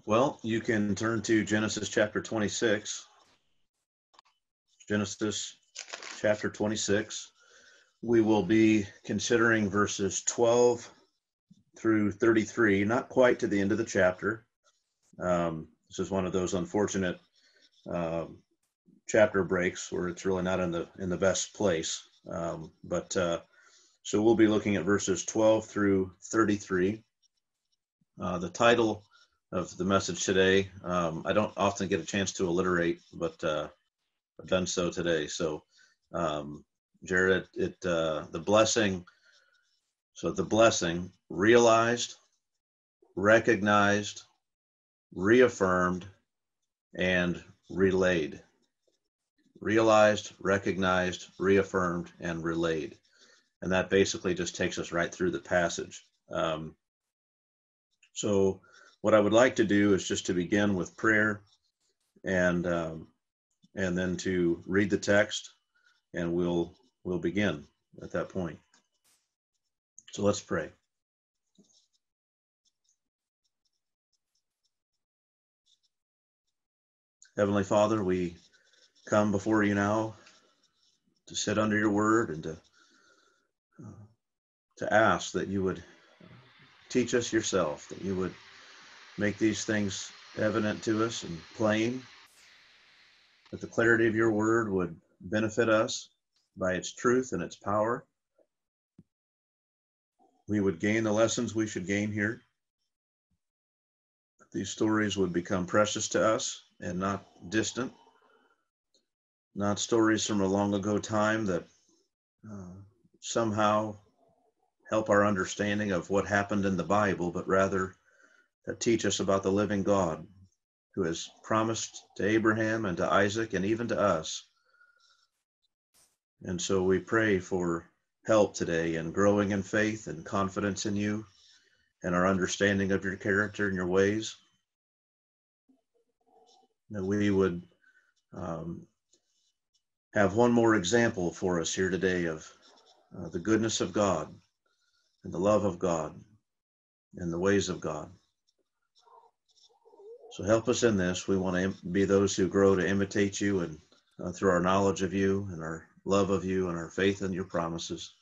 Well, you can turn to Genesis chapter 26. Genesis chapter 26. We will be considering verses 12 through 33, not quite to the end of the chapter. This is one of those unfortunate chapter breaks where it's really not in the best place. So we'll be looking at verses 12 through 33. The title of the message today, I don't often get a chance to alliterate, but I've done so today. So, Jared, the blessing. So the blessing: realized, recognized, reaffirmed, and relayed. Realized, recognized, reaffirmed, and relayed. And that basically just takes us right through the passage. So what I would like to do is just to begin with prayer and then to read the text, and we'll begin at that point. So let's pray. Heavenly Father, we come before you now to sit under your word and to ask that you would teach us yourself, that you would make these things evident to us and plain, that the clarity of your word would benefit us by its truth and its power. We would gain the lessons we should gain here. These stories would become precious to us and not distant, not stories from a long ago time that somehow help our understanding of what happened in the Bible, but rather that teach us about the living God who has promised to Abraham and to Isaac and even to us. And so we pray for help today in growing in faith and confidence in you and our understanding of your character and your ways. That we would have one more example for us here today of the goodness of God and the love of God and the ways of God. So help us in this. We want to be those who grow to imitate you and through our knowledge of you and our love of you and our faith in your promises.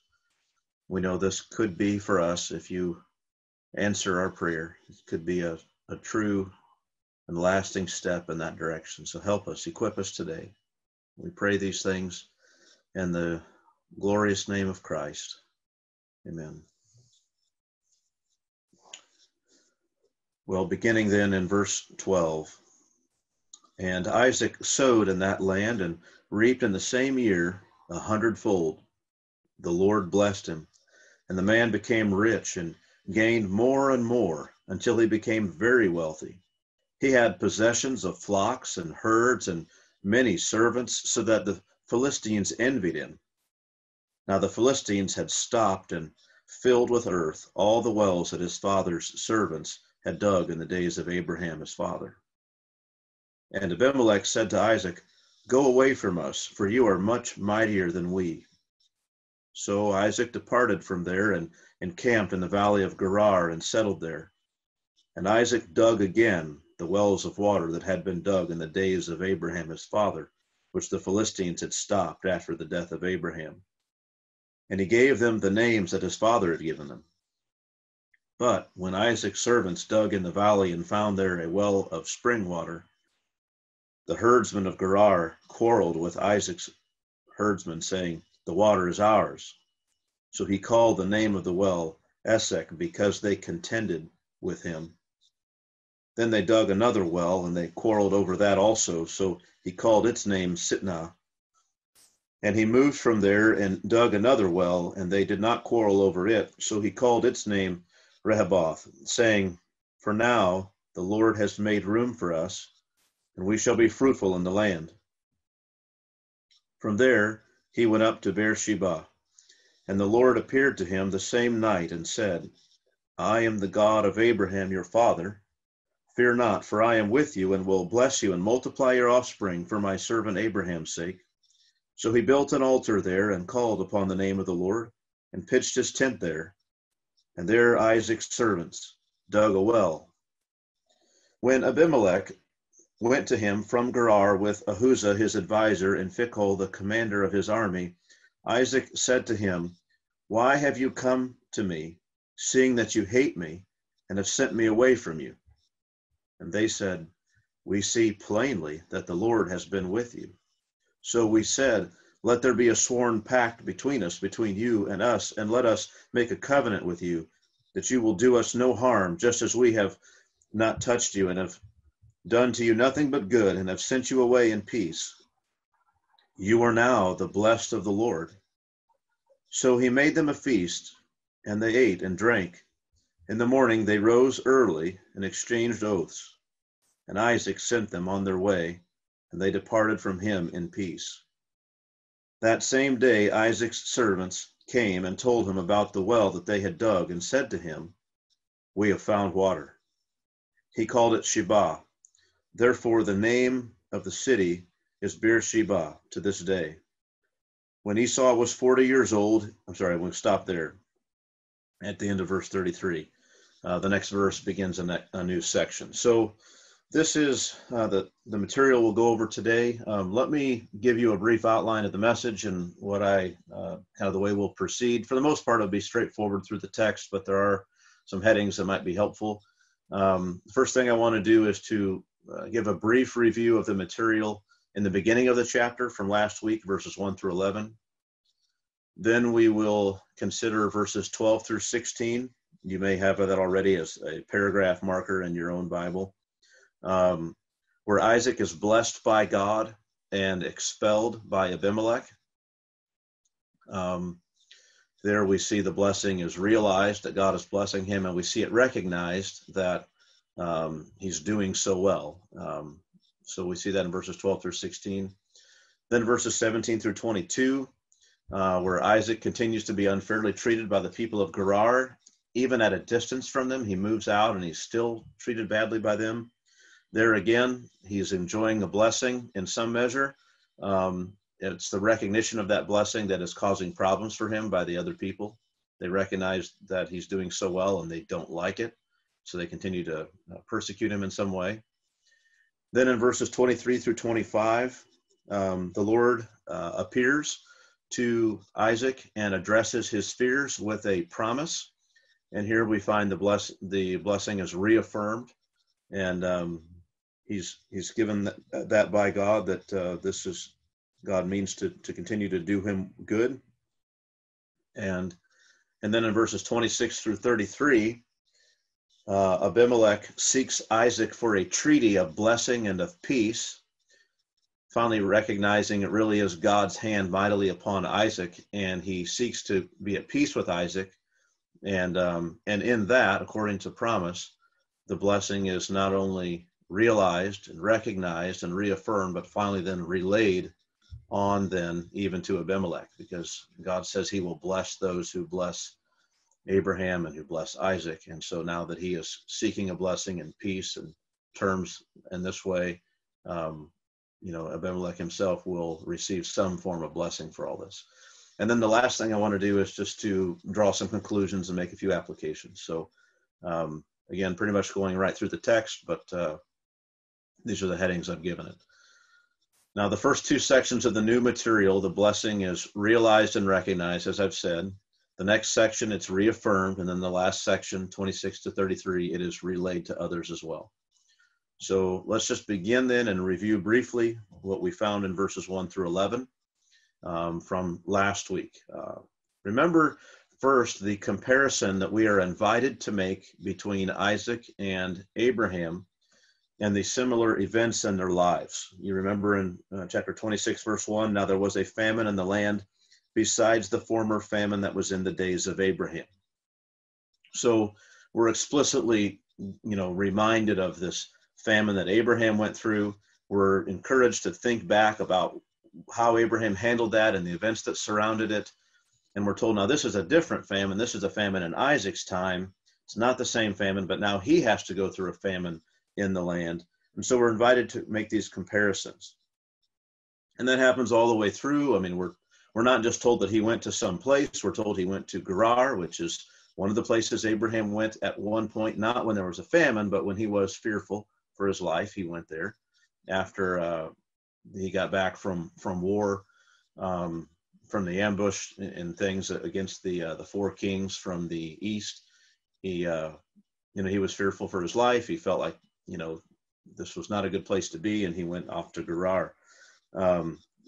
We know this could be for us if you answer our prayer. It could be a true and lasting step in that direction. So help us, equip us today. We pray these things in the glorious name of Christ. Amen. Well, beginning then in verse 12. And Isaac sowed in that land and reaped in the same year 100-fold. The Lord blessed him, and the man became rich and gained more and more until he became very wealthy. He had possessions of flocks and herds and many servants, so that the Philistines envied him. Now the Philistines had stopped and filled with earth all the wells that his father's servants had dug in the days of Abraham his father. And Abimelech said to Isaac, "Go away from us, for you are much mightier than we." So Isaac departed from there and encamped in the valley of Gerar and settled there. And Isaac dug again the wells of water that had been dug in the days of Abraham his father, which the Philistines had stopped after the death of Abraham. And he gave them the names that his father had given them. But when Isaac's servants dug in the valley and found there a well of spring water, the herdsmen of Gerar quarreled with Isaac's herdsmen, saying, "The water is ours." So he called the name of the well Esek, because they contended with him. Then they dug another well, and they quarreled over that also, so he called its name Sitnah. And he moved from there and dug another well, and they did not quarrel over it, so he called its name Rehoboth, saying, "For now the Lord has made room for us, and we shall be fruitful in the land." From there he went up to Beersheba, and the Lord appeared to him the same night and said, "I am the God of Abraham your father. Fear not, for I am with you and will bless you and multiply your offspring for my servant Abraham's sake." So he built an altar there and called upon the name of the Lord and pitched his tent there. And there Isaac's servants dug a well. When Abimelech went to him from Gerar with Ahuzah his advisor and Phicol the commander of his army, Isaac said to him, "Why have you come to me, seeing that you hate me and have sent me away from you?" And they said, "We see plainly that the Lord has been with you." So we said, "Let there be a sworn pact between us, between you and us, and let us make a covenant with you, that you will do us no harm, just as we have not touched you and have done to you nothing but good, and have sent you away in peace. You are now the blessed of the Lord." So he made them a feast, and they ate and drank. In the morning they rose early and exchanged oaths. And Isaac sent them on their way, and they departed from him in peace. That same day Isaac's servants came and told him about the well that they had dug, and said to him, "We have found water." He called it Sheba. Therefore the name of the city is Beersheba to this day. When Esau was 40 years old, we'll stop there at the end of verse 33. The next verse begins a new section. So this is the material we'll go over today. Let me give you a brief outline of the message and what kind of the way we'll proceed. For the most part, it'll be straightforward through the text, but there are some headings that might be helpful. The first thing I want to do is to give a brief review of the material in the beginning of the chapter from last week, verses 1 through 11. Then we will consider verses 12 through 16. You may have that already as a paragraph marker in your own Bible, where Isaac is blessed by God and expelled by Abimelech. There we see the blessing is realized, that God is blessing him, and we see it recognized that he's doing so well. So we see that in verses 12 through 16. Then verses 17 through 22, where Isaac continues to be unfairly treated by the people of Gerar. Even at a distance from them, he moves out and he's still treated badly by them. There again, he's enjoying a blessing in some measure. It's the recognition of that blessing that is causing problems for him by the other people. They recognize that he's doing so well and they don't like it, so they continue to persecute him in some way. Then in verses 23 through 25, the Lord appears to Isaac and addresses his fears with a promise. And here we find the blessing is reaffirmed, and he's given that by God, that God means to continue to do him good. And then in verses 26 through 33, Abimelech seeks Isaac for a treaty of blessing and of peace, finally recognizing it really is God's hand mightily upon Isaac, and he seeks to be at peace with Isaac. And in that, according to promise, the blessing is not only realized and recognized and reaffirmed, but finally then relayed on then even to Abimelech, because God says he will bless those who bless Abraham and who bless Isaac. And so now that he is seeking a blessing and peace and terms in this way, Abimelech himself will receive some form of blessing for all this. And then the last thing I want to do is just to draw some conclusions and make a few applications. So again, pretty much going right through the text, but these are the headings I've given it. Now, the first two sections of the new material, the blessing is realized and recognized, as I've said. The next section, it's reaffirmed. And then the last section, 26 to 33, it is relayed to others as well. So let's just begin then and review briefly what we found in verses 1 through 11 from last week. Remember first the comparison that we are invited to make between Isaac and Abraham and the similar events in their lives. You remember in chapter 26, verse 1, now there was a famine in the land besides the former famine that was in the days of Abraham. So we're explicitly, reminded of this famine that Abraham went through. We're encouraged to think back about how Abraham handled that and the events that surrounded it. And we're told, now this is a different famine. This is a famine in Isaac's time. It's not the same famine, but now he has to go through a famine in the land. And so we're invited to make these comparisons. And that happens all the way through. I mean, we're not just told that he went to some place. We're told he went to Gerar, which is one of the places Abraham went at one point, not when there was a famine, but when he was fearful for his life. He went there after he got back from war, from the ambush and things against the four kings from the east. He he was fearful for his life. He felt like this was not a good place to be, and he went off to Gerar.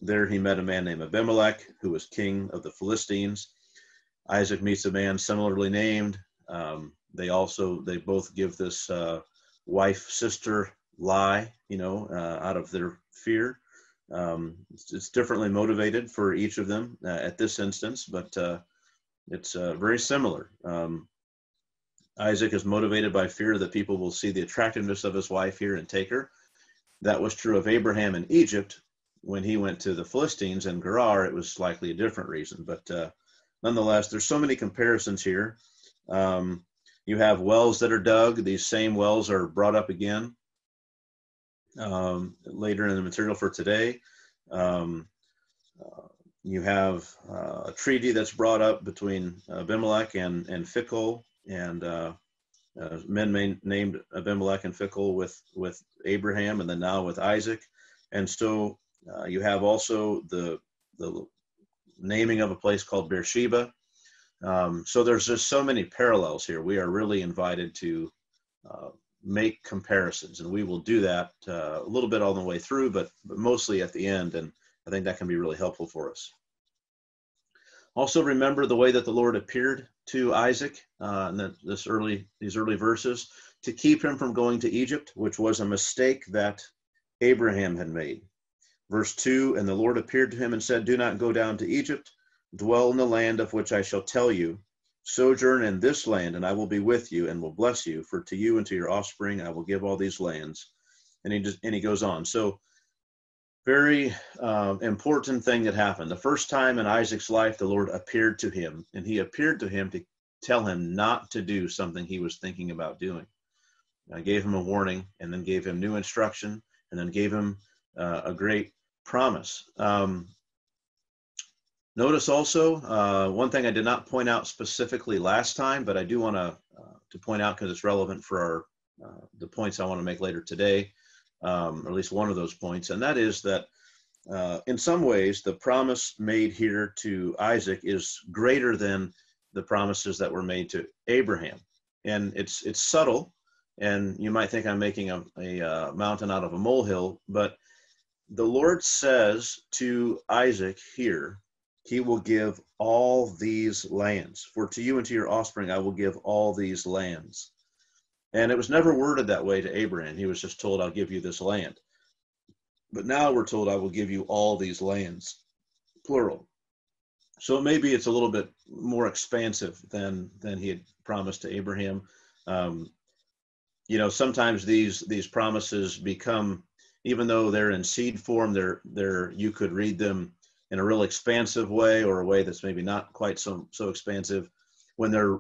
There he met a man named Abimelech, who was king of the Philistines. Isaac meets a man similarly named. They both give this wife-sister lie, out of their fear. It's differently motivated for each of them at this instance, but it's very similar. Isaac is motivated by fear that people will see the attractiveness of his wife here and take her. That was true of Abraham in Egypt. When he went to the Philistines and Gerar, it was likely a different reason. But nonetheless, there's so many comparisons here. You have wells that are dug. These same wells are brought up again later in the material for today. You have a treaty that's brought up between Abimelech and Phicol, and men named Abimelech and Phicol with Abraham, and then now with Isaac. And so you have also the naming of a place called Beersheba. So there's just so many parallels here. We are really invited to make comparisons, and we will do that a little bit all the way through, but mostly at the end, and I think that can be really helpful for us. Also remember the way that the Lord appeared to Isaac in these early verses, to keep him from going to Egypt, which was a mistake that Abraham had made. Verse 2, and the Lord appeared to him and said, do not go down to Egypt, dwell in the land of which I shall tell you, sojourn in this land, and I will be with you and will bless you, for to you and to your offspring I will give all these lands. And he goes on. So very important thing that happened. The first time in Isaac's life, the Lord appeared to him, and he appeared to him to tell him not to do something he was thinking about doing. I gave him a warning, and then gave him new instruction, and then gave him a great promise. Notice also one thing I did not point out specifically last time, but I do want to point out because it's relevant for the points I want to make later today, or at least one of those points, and that is that in some ways the promise made here to Isaac is greater than the promises that were made to Abraham, and it's subtle, and you might think I'm making a mountain out of a molehill, but the Lord says to Isaac here, he will give all these lands. For to you and to your offspring, I will give all these lands. And it was never worded that way to Abraham. He was just told, I'll give you this land. But now we're told, I will give you all these lands, plural. So maybe it's a little bit more expansive than he had promised to Abraham. Sometimes these promises become, even though they're in seed form, you could read them in a real expansive way, or a way that's maybe not quite so expansive. When they're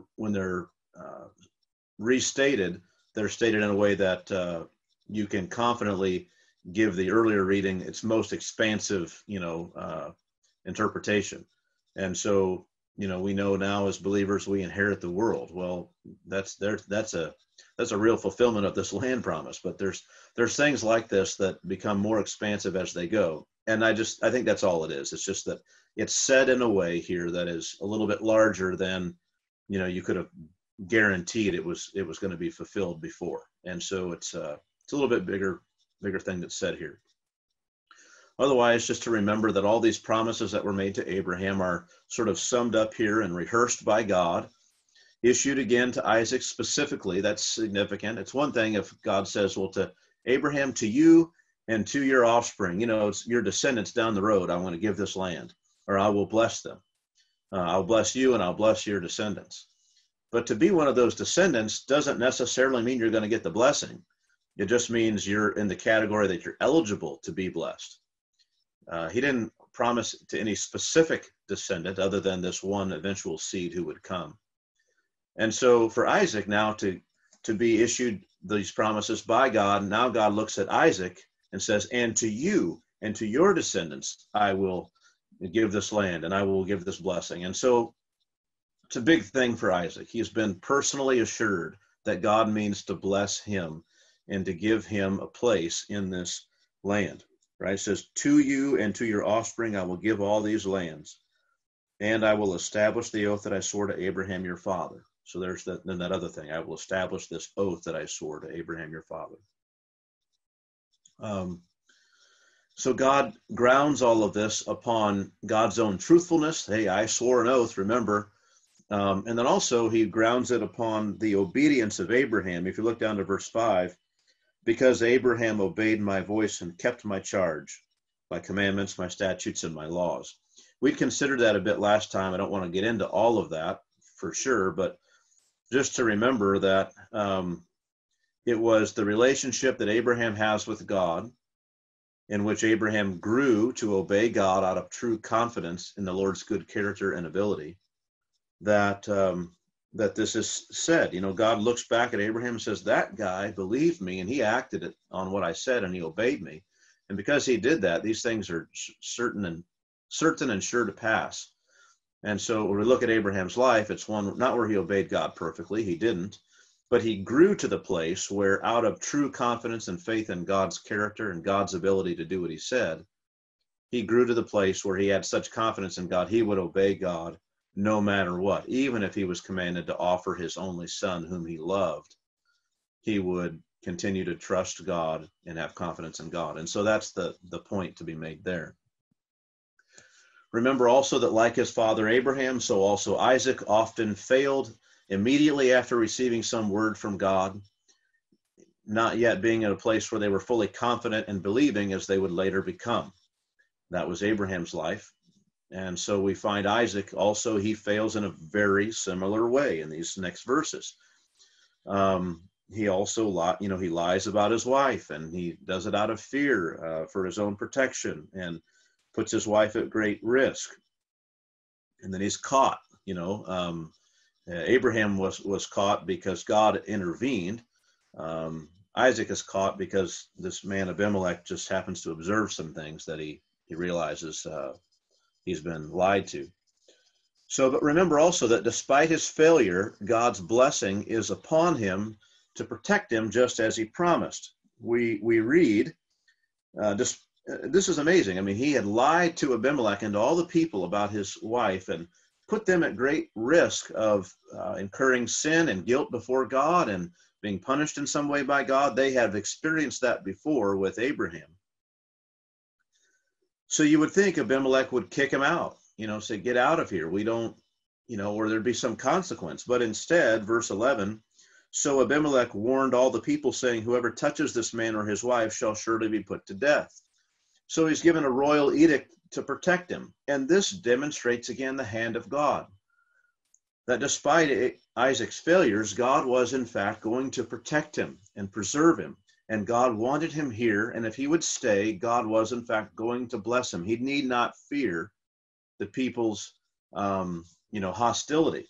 restated, they're stated in a way that you can confidently give the earlier reading its most expansive, interpretation. And so, we know now as believers we inherit the world. Well, that's a real fulfillment of this land promise. But there's things like this that become more expansive as they go. And I think that's all it is. It's just that it's said in a way here that is a little bit larger than, you could have guaranteed it was going to be fulfilled before. And so it's a little bit bigger thing that's said here. Otherwise, just to remember that all these promises that were made to Abraham are sort of summed up here and rehearsed by God, issued again to Isaac specifically. That's significant. It's one thing if God says, well, to Abraham, to you and to your offspring, it's your descendants down the road, I want to give this land, or I will bless them. I'll bless you and I'll bless your descendants. But to be one of those descendants doesn't necessarily mean you're going to get the blessing. It just means you're in the category that you're eligible to be blessed. He didn't promise to any specific descendant other than this one eventual seed who would come. And so for Isaac now to be issued these promises by God, now God looks at Isaac and says, and to you and to your descendants, I will give this land and I will give this blessing. And so it's a big thing for Isaac. He's been personally assured that God means to bless him and to give him a place in this land. Right? It says, to you and to your offspring I will give all these lands, and I will establish the oath that I swore to Abraham your father. So there's then that other thing. I will establish this oath that I swore to Abraham your father. So God grounds all of this upon God's own truthfulness. Hey, I swore an oath, remember. And then also he grounds it upon the obedience of Abraham. If you look down to verse 5, because Abraham obeyed my voice and kept my charge, my commandments, my statutes, and my laws. We considered that a bit last time. I don't want to get into all of that for sure, but just to remember that it was the relationship that Abraham has with God, in which Abraham grew to obey God out of true confidence in the Lord's good character and ability, that this is said. You know, God looks back at Abraham and says, that guy believed me and he acted on what I said and he obeyed me. And because he did that, these things are certain and sure to pass. And so when we look at Abraham's life, it's one not where he obeyed God perfectly, he didn't, but he grew to the place where out of true confidence and faith in God's character and God's ability to do what he said, he grew to the place where he had such confidence in God, he would obey God no matter what. Even if he was commanded to offer his only son whom he loved, he would continue to trust God and have confidence in God. And so that's the point to be made there. Remember also that like his father Abraham, so also Isaac often failed immediately after receiving some word from God, not yet being in a place where they were fully confident and believing as they would later become. That was Abraham's life. And so we find Isaac also, he fails in a very similar way in these next verses. He also, he lies about his wife, and he does it out of fear for his own protection and puts his wife at great risk. And then he's caught, Abraham was caught because God intervened. Isaac is caught because this man Abimelech just happens to observe some things that he realizes he's been lied to. So, but remember also that despite his failure, God's blessing is upon him to protect him just as he promised. We read, this is amazing. I mean, he had lied to Abimelech and to all the people about his wife and put them at great risk of incurring sin and guilt before God and being punished in some way by God. They have experienced that before with Abraham. So you would think Abimelech would kick him out, say, get out of here. We don't, or there'd be some consequence. But instead, verse 11, so Abimelech warned all the people, saying, whoever touches this man or his wife shall surely be put to death. So he's given a royal edict to protect him. And this demonstrates again the hand of God, that despite Isaac's failures, God was in fact going to protect him and preserve him. And God wanted him here. And if he would stay, God was in fact going to bless him. He need not fear the people's, hostility.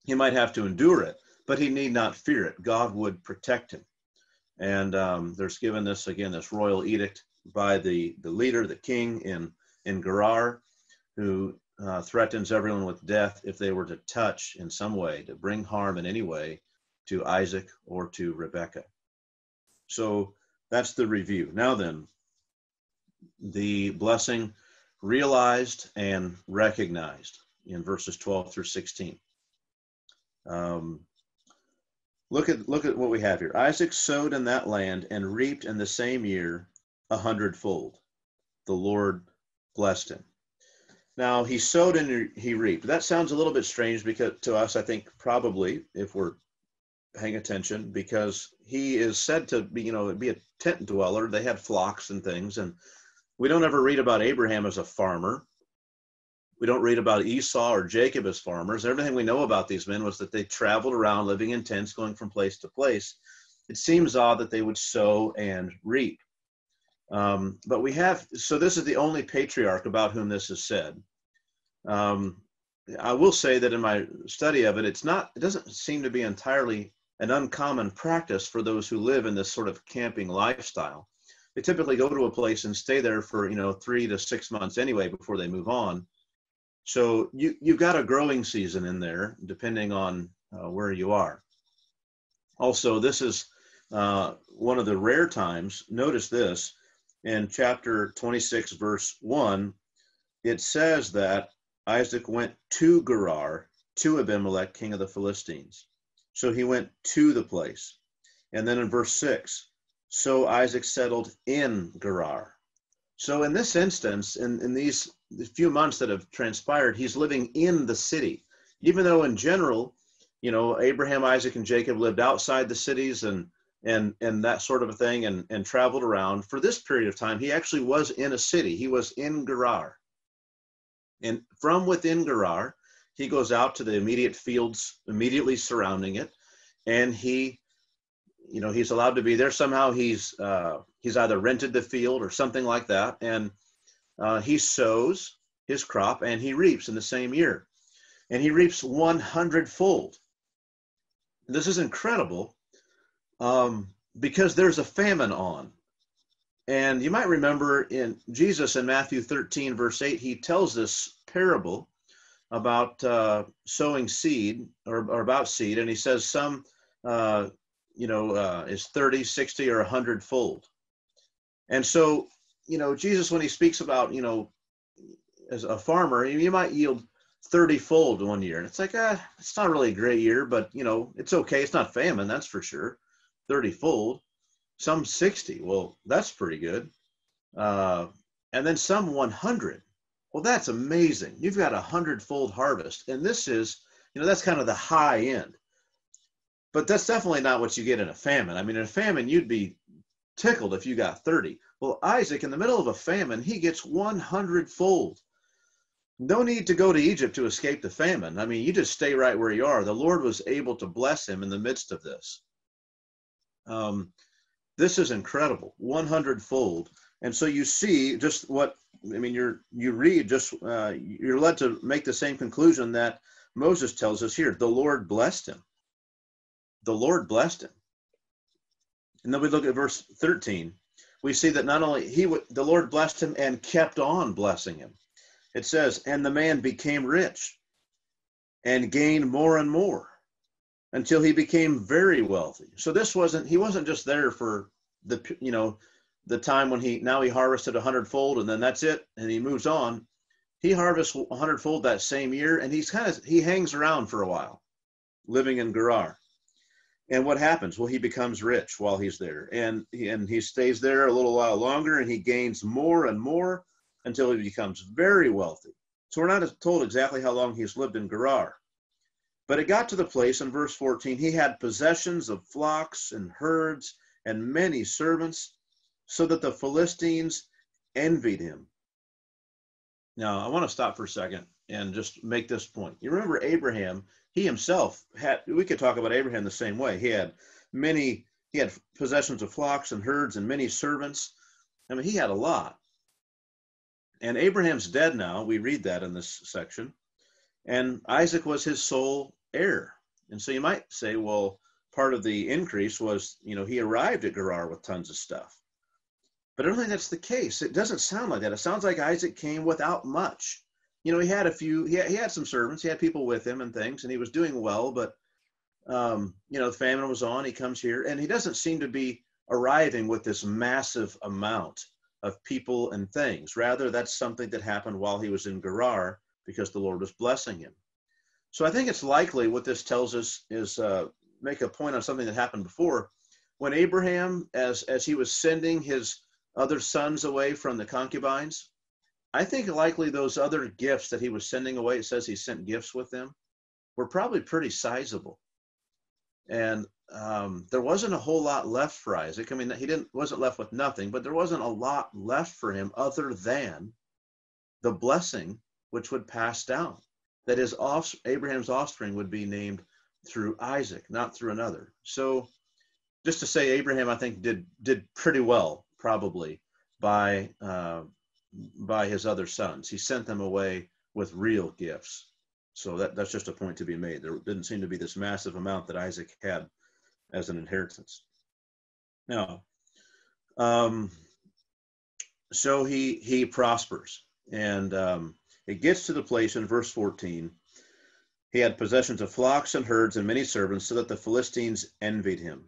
He might have to endure it, but he need not fear it. God would protect him. And there's given this, again, this royal edict by the leader, the king in Gerar, who threatens everyone with death if they were to touch in some way, to bring harm in any way to Isaac or to Rebekah. So that's the review. Now then, the blessing realized and recognized in verses 12 through 16. Look at what we have here. Isaac sowed in that land and reaped in the same year 100-fold. The Lord blessed him. Now he sowed and he reaped. That sounds a little bit strange because to us, I think probably if we're paying attention, because he is said to be, be a tent dweller. They had flocks and things, and we don't ever read about Abraham as a farmer. We don't read about Esau or Jacob as farmers. Everything we know about these men was that they traveled around living in tents, going from place to place. It seems odd that they would sow and reap. But we have, so this is the only patriarch about whom this is said. I will say that in my study of it, it doesn't seem to be entirely an uncommon practice for those who live in this sort of camping lifestyle. They typically go to a place and stay there for, 3 to 6 months anyway before they move on. So you've got a growing season in there, depending on where you are. Also, this is one of the rare times, notice this, in chapter 26, verse 1, it says that Isaac went to Gerar, to Abimelech, king of the Philistines. So he went to the place. And then in verse 6, so Isaac settled in Gerar. So in this instance, in these few months that have transpired, he's living in the city. Even though in general, Abraham, Isaac, and Jacob lived outside the cities and that sort of a thing and traveled around. For this period of time, he actually was in a city. He was in Gerar. And from within Gerar, he goes out to the immediate fields immediately surrounding it, and he's allowed to be there. Somehow he's either rented the field or something like that, and he sows his crop and he reaps in the same year, and he reaps 100-fold. This is incredible because there's a famine on. And you might remember in Jesus in Matthew 13, verse 8, he tells this parable about sowing seed or about seed. And he says some, is 30, 60, or 100-fold. And so, Jesus, when he speaks about, as a farmer, you might yield 30-fold one year. And it's like, it's not really a great year, but, it's okay. It's not famine, that's for sure. 30-fold. Some 60. Well, that's pretty good. And then some 100. Well, that's amazing. You've got 100-fold harvest. And this is, that's kind of the high end. But that's definitely not what you get in a famine. I mean, in a famine, you'd be tickled if you got 30. Well, Isaac, in the middle of a famine, he gets 100-fold. No need to go to Egypt to escape the famine. I mean, you just stay right where you are. The Lord was able to bless him in the midst of this. This is incredible, 100-fold. And so you see just what, you're led to make the same conclusion that Moses tells us here. The Lord blessed him. The Lord blessed him. And then we look at verse 13. We see that not only the Lord blessed him and kept on blessing him. It says, and the man became rich and gained more and more until he became very wealthy. So he wasn't just there for the time when he harvested 100-fold and then that's it and he moves on. He harvests 100-fold that same year, and he hangs around for a while, living in Gerar. And what happens? Well, he becomes rich while he's there, and he stays there a little while longer, and he gains more and more until he becomes very wealthy. So we're not told exactly how long he's lived in Gerar. But it got to the place in verse 14, he had possessions of flocks and herds and many servants, so that the Philistines envied him. Now, I want to stop for a second and just make this point. You remember Abraham, he himself we could talk about Abraham the same way. He had possessions of flocks and herds and many servants. I mean, he had a lot. And Abraham's dead now. We read that in this section. And Isaac was his sole heir. And so you might say, well, part of the increase was, he arrived at Gerar with tons of stuff. But I don't think that's the case. It doesn't sound like that. It sounds like Isaac came without much. He had he had some servants, he had people with him and things, and he was doing well, but, the famine was on. He comes here, and he doesn't seem to be arriving with this massive amount of people and things. Rather, that's something that happened while he was in Gerar because the Lord was blessing him. So I think it's likely what this tells us is make a point on something that happened before. When Abraham, as he was sending his other sons away from the concubines, I think likely those other gifts that he was sending away, it says he sent gifts with them, were probably pretty sizable. And there wasn't a whole lot left for Isaac. I mean, he wasn't left with nothing, but there wasn't a lot left for him other than the blessing which would pass down, that Abraham's offspring would be named through Isaac, not through another. So just to say, Abraham, I think, did pretty well, probably, by his other sons. He sent them away with real gifts. So that's just a point to be made. There didn't seem to be this massive amount that Isaac had as an inheritance. Now, so he prospers, and it gets to the place in verse 14. He had possessions of flocks and herds and many servants, so that the Philistines envied him.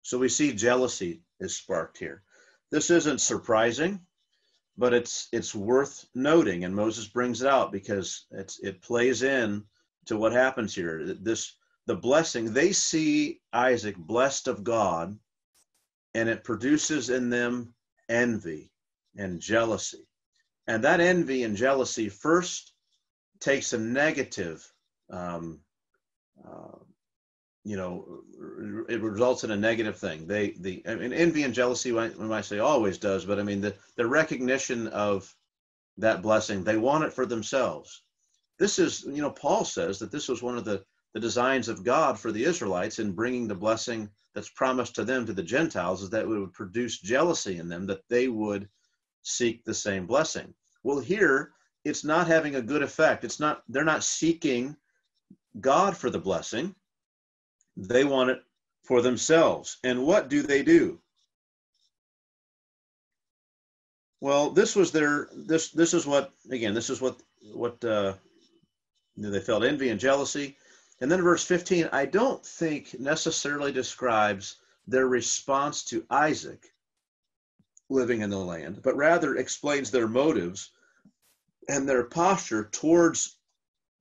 So we see jealousy is sparked here. This isn't surprising, but it's worth noting, and Moses brings it out because it plays in to what happens here. The blessing, they see Isaac blessed of God, and it produces in them envy and jealousy. And that envy and jealousy first takes a negative, it results in a negative thing. I mean, envy and jealousy, we might say always does, but I mean, the recognition of that blessing, they want it for themselves. This is, Paul says that this was one of the designs of God for the Israelites in bringing the blessing that's promised to them to the Gentiles, is that it would produce jealousy in them, that they would seek the same blessing. Well, here, it's not having a good effect. They're not seeking God for the blessing. They want it for themselves. And what do they do? Well, this is what they felt, envy and jealousy. And then verse 15, I don't think necessarily describes their response to Isaac living in the land, but rather explains their motives and their posture towards,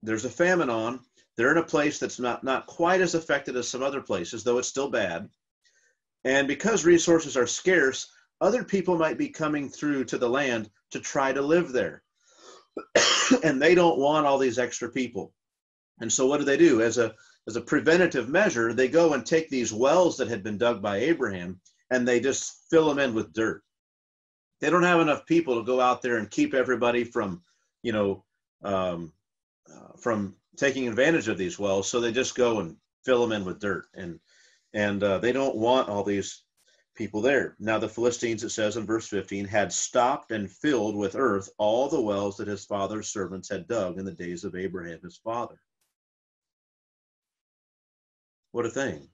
there's a famine on, they're in a place that's not quite as affected as some other places, though it's still bad. And because resources are scarce, other people might be coming through to the land to try to live there. And they don't want all these extra people. And so what do? As a preventative measure, they go and take these wells that had been dug by Abraham, and they just fill them in with dirt. They don't have enough people to go out there and keep everybody from, from taking advantage of these wells. So they just go and fill them in with dirt. And they don't want all these people there. Now the Philistines, it says in verse 15, had stopped and filled with earth all the wells that his father's servants had dug in the days of Abraham, his father. What a thing.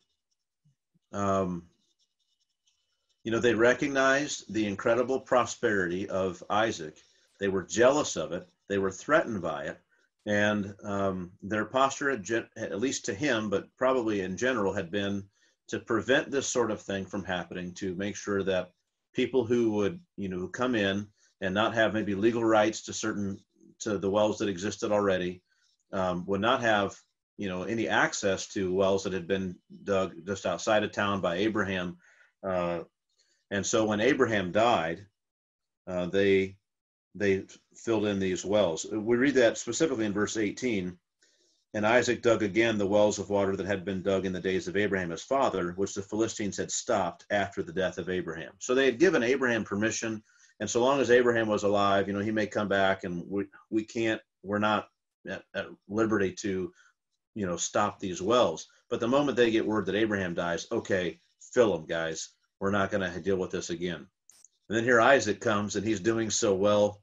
They recognized the incredible prosperity of Isaac. They were jealous of it. They were threatened by it. And their posture, at least to him, but probably in general, had been to prevent this sort of thing from happening, to make sure that people who would, come in and not have maybe legal rights to the wells that existed already, would not have, any access to wells that had been dug just outside of town by Abraham. And so when Abraham died, they filled in these wells. We read that specifically in verse 18. And Isaac dug again the wells of water that had been dug in the days of Abraham his father, which the Philistines had stopped after the death of Abraham. So they had given Abraham permission, and so long as Abraham was alive, he may come back, and we're not at liberty to, stop these wells. But the moment they get word that Abraham dies, okay, fill them, guys. We're not going to deal with this again. And then here Isaac comes, and he's doing so well.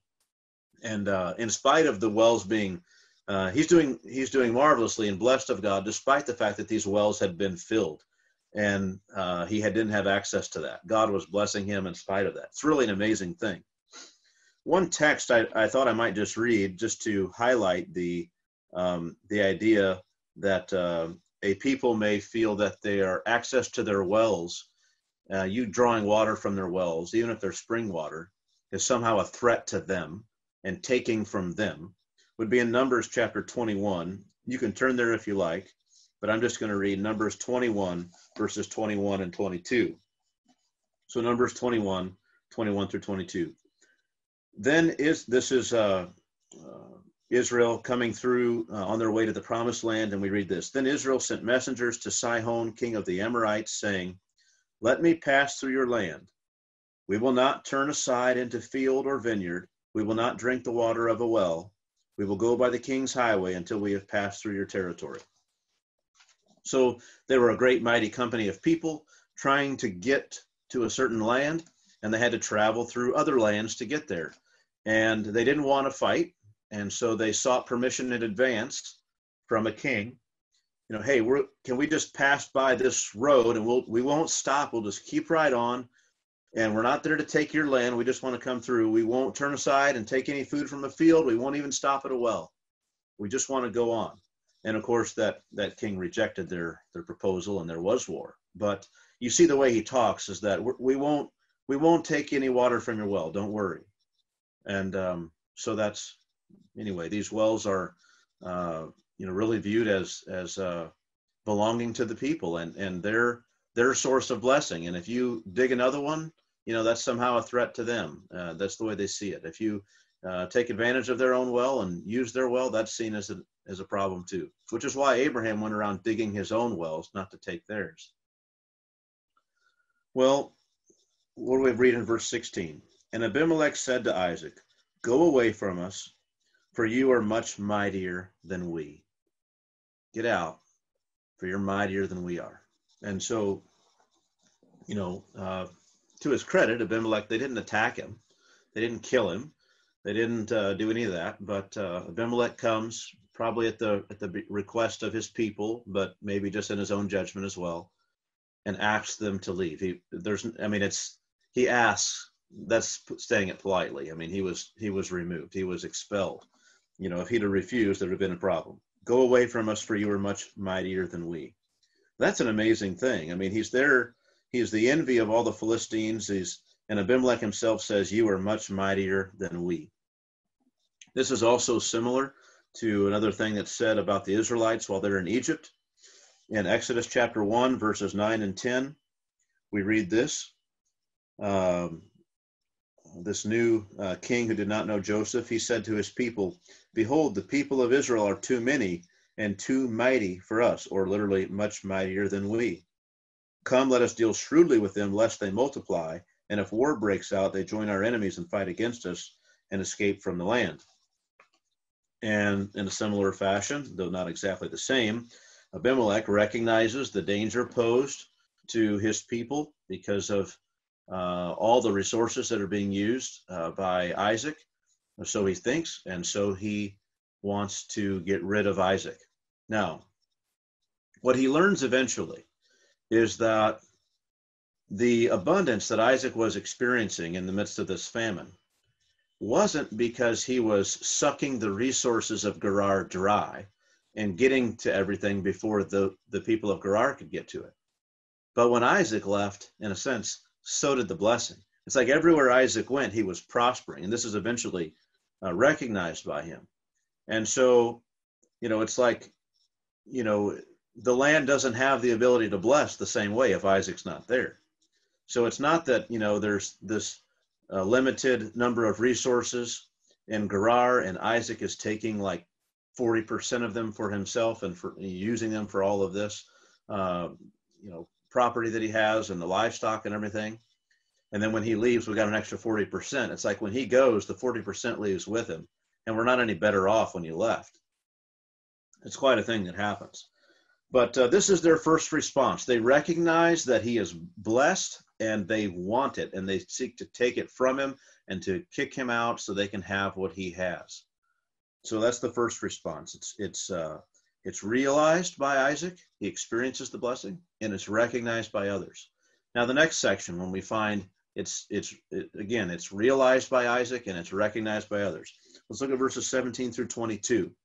And in spite of the wells being, he's doing marvelously and blessed of God, despite the fact that these wells had been filled, and he didn't have access to that. God was blessing him in spite of that. It's really an amazing thing. One text I thought I might just read, just to highlight the idea that a people may feel that their access to their wells, you drawing water from their wells, even if they're spring water, is somehow a threat to them and taking from them, would be in Numbers chapter 21. You can turn there if you like, but I'm just going to read Numbers 21, verses 21 and 22. So Numbers 21, 21 through 22. Then this is Israel coming through on their way to the promised land, and we read this. Then Israel sent messengers to Sihon, king of the Amorites, saying, let me pass through your land. We will not turn aside into field or vineyard. We will not drink the water of a well. We will go by the king's highway until we have passed through your territory. So they were a great mighty company of people trying to get to a certain land, and they had to travel through other lands to get there. And they didn't want to fight, and so they sought permission in advance from a king. Hey, can we just pass by this road, and we won't stop. We'll just keep right on. And we're not there to take your land. We just want to come through. We won't turn aside and take any food from the field. We won't even stop at a well. We just want to go on. And of course, that king rejected their proposal, and there was war. But you see the way he talks is that we won't take any water from your well. Don't worry. And so that's, anyway, these wells are, really viewed as belonging to the people, and their source of blessing. And if you dig another one, that's somehow a threat to them. That's the way they see it. If you take advantage of their own well and use their well, that's seen as a problem too, which is why Abraham went around digging his own wells, not to take theirs. Well, what do we read in verse 16? And Abimelech said to Isaac, "Go away from us, for you are much mightier than we." Get out, for you're mightier than we are. And so, to his credit, Abimelech, they didn't attack him. They didn't kill him. They didn't do any of that. But Abimelech comes probably at the request of his people, but maybe just in his own judgment as well, and asks them to leave. He asks. That's saying it politely. I mean, he was removed. He was expelled. If he'd have refused, there'd have been a problem. Go away from us, for you are much mightier than we. That's an amazing thing. I mean, he's there. He's the envy of all the Philistines. And Abimelech himself says, "You are much mightier than we." This is also similar to another thing that's said about the Israelites while they're in Egypt. In Exodus chapter 1, verses 9 and 10, we read this. This new king who did not know Joseph, he said to his people, "Behold, the people of Israel are too many and too mighty for us," or literally much mightier than we. "Come, let us deal shrewdly with them, lest they multiply. And if war breaks out, they join our enemies and fight against us and escape from the land." And in a similar fashion, though not exactly the same, Abimelech recognizes the danger posed to his people because of all the resources that are being used by Isaac. So he thinks, and so he wants to get rid of Isaac. Now, what he learns eventually is that the abundance that Isaac was experiencing in the midst of this famine wasn't because he was sucking the resources of Gerar dry and getting to everything before the people of Gerar could get to it. But when Isaac left, in a sense, so did the blessing. It's like everywhere Isaac went, he was prospering, and this is eventually recognized by him. And so, it's like, the land doesn't have the ability to bless the same way if Isaac's not there. So it's not that, there's this limited number of resources in Gerar, and Isaac is taking like 40% of them for himself and for using them for all of this, property that he has and the livestock and everything. And then when he leaves, we got an extra 40%. It's like when he goes, the 40% leaves with him, and we're not any better off when he left. It's quite a thing that happens. But this is their first response. They recognize that he is blessed, and they want it, and they seek to take it from him and to kick him out so they can have what he has. So that's the first response. It's realized by Isaac. He experiences the blessing, and it's recognized by others. Now, the next section, when we find it's realized by Isaac and it's recognized by others. Let's look at verses 17 through 22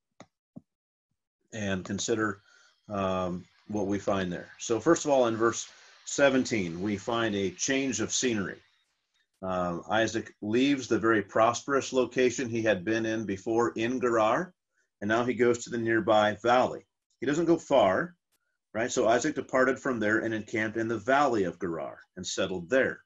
and consider what we find there. So first of all, in verse 17, we find a change of scenery. Isaac leaves the very prosperous location he had been in before in Gerar, and now he goes to the nearby valley. He doesn't go far, right? So Isaac departed from there and encamped in the valley of Gerar and settled there.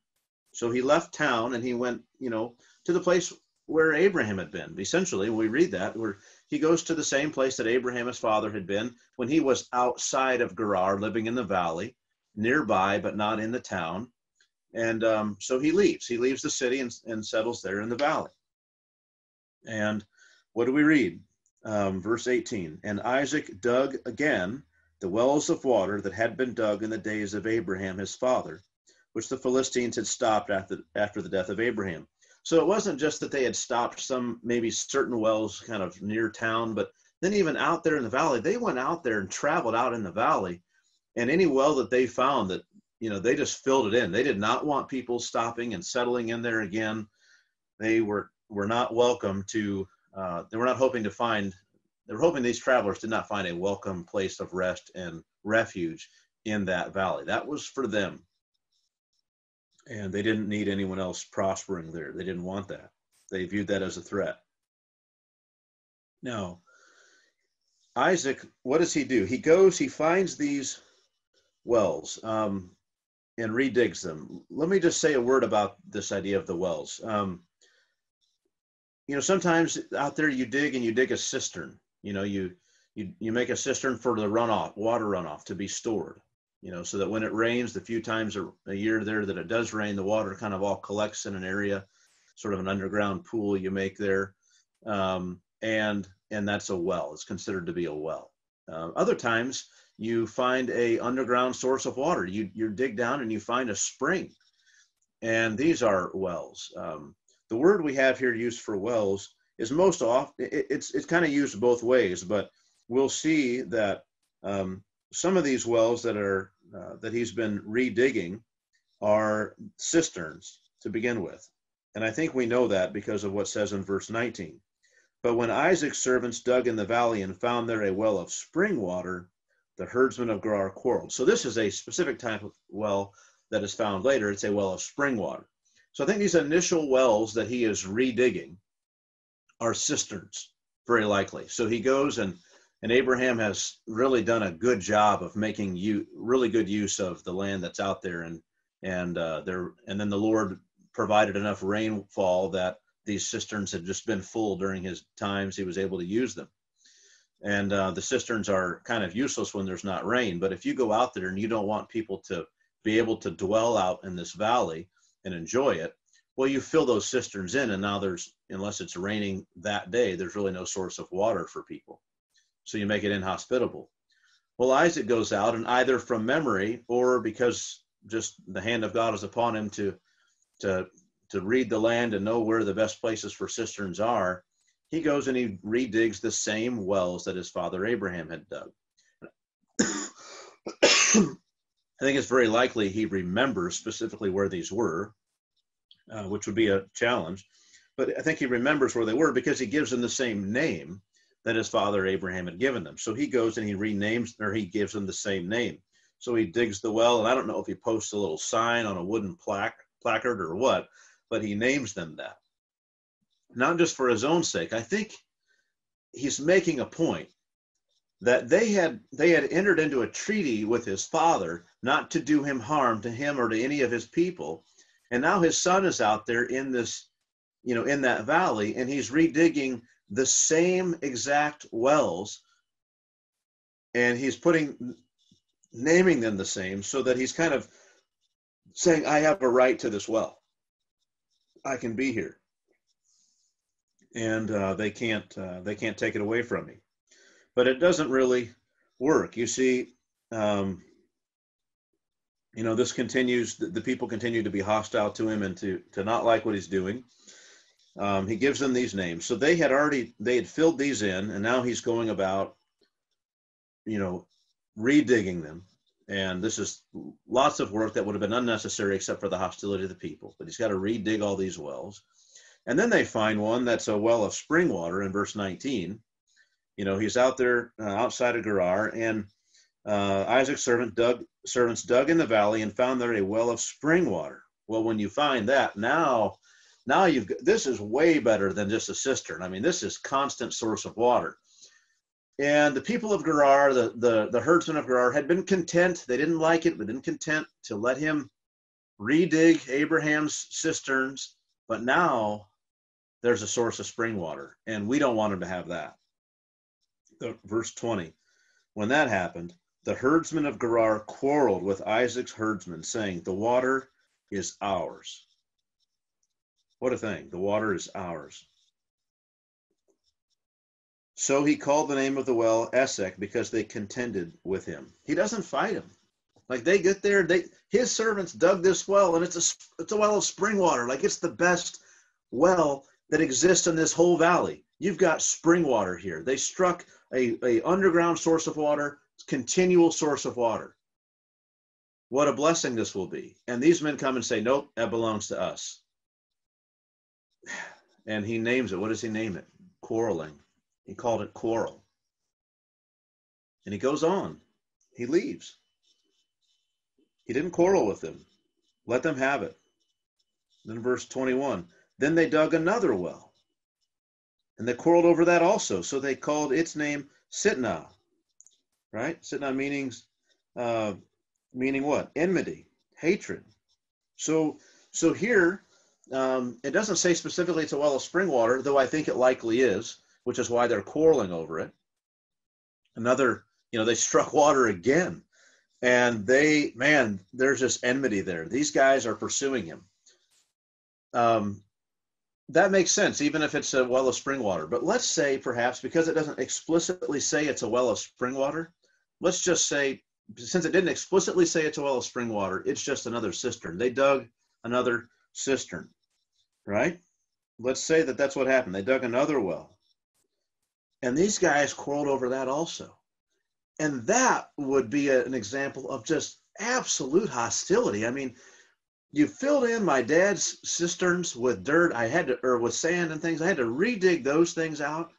So he left town and he went, to the place where Abraham had been. Essentially, when we read that, where he goes to the same place that Abraham, his father, had been when he was outside of Gerar, living in the valley, nearby, but not in the town. And so he leaves. He leaves the city and settles there in the valley. And what do we read? Verse 18, and Isaac dug again the wells of water that had been dug in the days of Abraham, his father, which the Philistines had stopped after the death of Abraham. So it wasn't just that they had stopped some, maybe certain wells kind of near town, but then even out there in the valley, they went out there and traveled out in the valley, and any well that they found that, they just filled it in. They did not want people stopping and settling in there again. They were not welcome to, they were hoping these travelers did not find a welcome place of rest and refuge in that valley. That was for them. And they didn't need anyone else prospering there. They didn't want that. They viewed that as a threat. Now, Isaac, what does he do? He goes, he finds these wells and redigs them. Let me just say a word about this idea of the wells. Sometimes out there you dig a cistern. You make a cistern for the water runoff to be stored. So that when it rains, the few times a year there that it does rain, the water kind of all collects in an area, sort of an underground pool you make there. And that's a well. It's considered to be a well. Other times you find a underground source of water. You dig down and you find a spring, and these are wells. The word we have here used for wells is most often, it's kind of used both ways, but we'll see that some of these wells that he's been redigging are cisterns to begin with. And I think we know that because of what says in verse 19. But when Isaac's servants dug in the valley and found there a well of spring water, the herdsmen of Gerar quarreled. So this is a specific type of well that is found later. It's a well of spring water. So I think these initial wells that he is redigging are cisterns, very likely. So he goes and Abraham has really done a good job of making really good use of the land that's out there, and then the Lord provided enough rainfall that these cisterns had just been full during his times. He was able to use them. And the cisterns are kind of useless when there's not rain. But if you go out there and you don't want people to be able to dwell out in this valley and enjoy it, well, you fill those cisterns in, and now unless it's raining that day, there's really no source of water for people. So you make it inhospitable. Well, Isaac goes out, and either from memory or because just the hand of God is upon him to read the land and know where the best places for cisterns are, he goes and he redigs the same wells that his father Abraham had dug. I think it's very likely he remembers specifically where these were, which would be a challenge. But I think he remembers where they were because he gives them the same name that his father Abraham had given them. So he goes and he renames, or he gives them the same name. So he digs the well, and I don't know if he posts a little sign on a wooden placard or what, but he names them that. Not just for his own sake. I think he's making a point that they had entered into a treaty with his father not to do him harm, to him or to any of his people. And now his son is out there in this, in that valley, and he's redigging the same exact wells, and he's naming them the same, so that he's kind of saying, I have a right to this well. I can be here. And they can't take it away from me. But it doesn't really work. You see, this continues, the people continue to be hostile to him and to not like what he's doing. He gives them these names. So they had filled these in, and now he's going about, redigging them. And this is lots of work that would have been unnecessary except for the hostility of the people. But he's got to redig all these wells. And then they find one that's a well of spring water in verse 19. He's out there outside of Gerar, and Isaac's servants dug in the valley and found there a well of spring water. Well, when you find that, now this is way better than just a cistern. I mean, this is constant source of water. And the people of Gerar, the herdsmen of Gerar, had been content. They didn't like it, but been content to let him redig Abraham's cisterns. But now there's a source of spring water, and we don't want him to have that. Verse 20, when that happened, the herdsmen of Gerar quarreled with Isaac's herdsmen, saying, the water is ours. What a thing. The water is ours. So he called the name of the well Esek, because they contended with him. He doesn't fight him. Like, they get there, his servants dug this well, and it's a well of spring water. Like, it's the best well that exists in this whole valley. You've got spring water here. They struck a underground source of water, continual source of water. What a blessing this will be. And these men come and say, nope, that belongs to us. And he names it. What does he name it? Quarreling. He called it quarrel. And he goes on. He leaves. He didn't quarrel with them. Let them have it. Then verse 21, then they dug another well, and they quarreled over that also. So they called its name Sitnah, right? Sitnah meaning what? Enmity, hatred. So here, it doesn't say specifically it's a well of spring water, though I think it likely is, which is why they're quarreling over it. Another, they struck water again, and there's just enmity there. These guys are pursuing him. That makes sense, even if it's a well of spring water. But let's say, perhaps, because it doesn't explicitly say it's a well of spring water, let's just say, since it didn't explicitly say it's a well of spring water, it's just another cistern. They dug another cistern, right? Let's say that that's what happened. They dug another well. And these guys quarreled over that also. And that would be an example of just absolute hostility. I mean, you filled in my dad's cisterns with dirt. Or with sand and things. I had to redig those things out.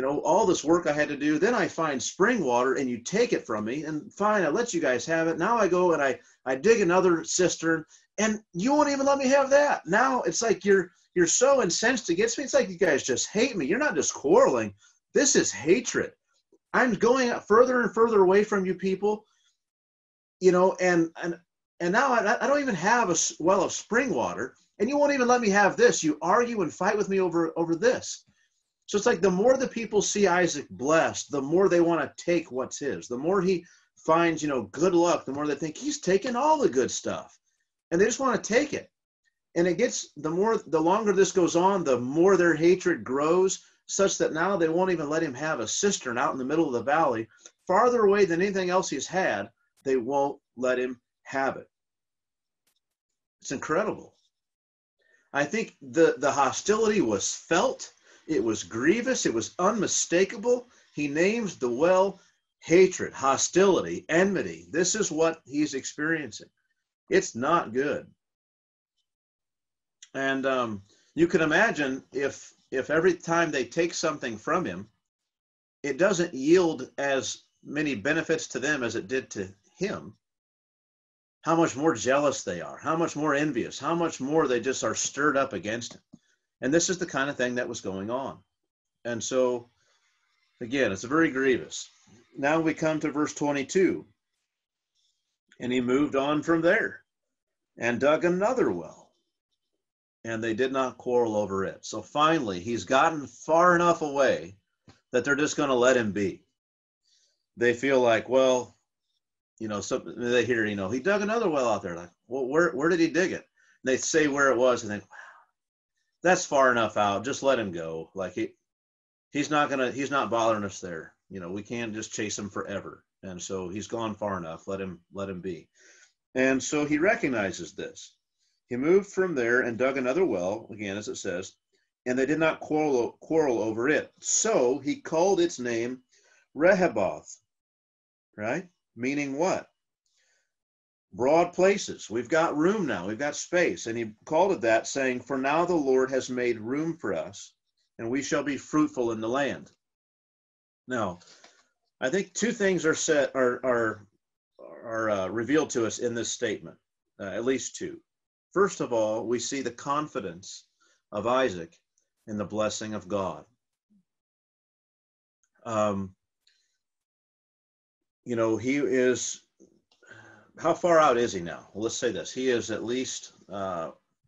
All this work I had to do. Then I find spring water and you take it from me, and fine, I let you guys have it. Now I go and I dig another cistern and you won't even let me have that. Now it's like you're so incensed against me. It's like you guys just hate me. You're not just quarreling. This is hatred. I'm going further and further away from you people, and now I don't even have a well of spring water, and you won't even let me have this. You argue and fight with me over this. So it's like the more the people see Isaac blessed, the more they want to take what's his. The more he finds, good luck, the more they think he's taking all the good stuff. And they just want to take it. And the longer this goes on, the more their hatred grows, such that now they won't even let him have a cistern out in the middle of the valley, farther away than anything else he's had. They won't let him have it. It's incredible. I think the hostility was felt. It was grievous. It was unmistakable. He names the well hatred, hostility, enmity. This is what he's experiencing. It's not good. And you can imagine if every time they take something from him, it doesn't yield as many benefits to them as it did to him, how much more jealous they are, how much more envious, how much more they just are stirred up against him. And this is the kind of thing that was going on. And so, again, it's very grievous. Now we come to verse 22. And he moved on from there and dug another well. And they did not quarrel over it. So finally, he's gotten far enough away that they're just going to let him be. They feel like, well, they hear, he dug another well out there. Like, well, where did he dig it? And they say where it was, and think, wow, that's far enough out. Just let him go. Like he's not bothering us there. We can't just chase him forever. And so he's gone far enough. Let him be. And so he recognizes this. He moved from there and dug another well, again, as it says, and they did not quarrel over it. So he called its name Rehoboth, right? Meaning what? Broad places. We've got room now. We've got space. And he called it that, saying, for now the Lord has made room for us, and we shall be fruitful in the land. Now, I think two things are revealed to us in this statement, at least two. First of all, we see the confidence of Isaac in the blessing of God. He is, how far out is he now? Well, let's say this. He is at least,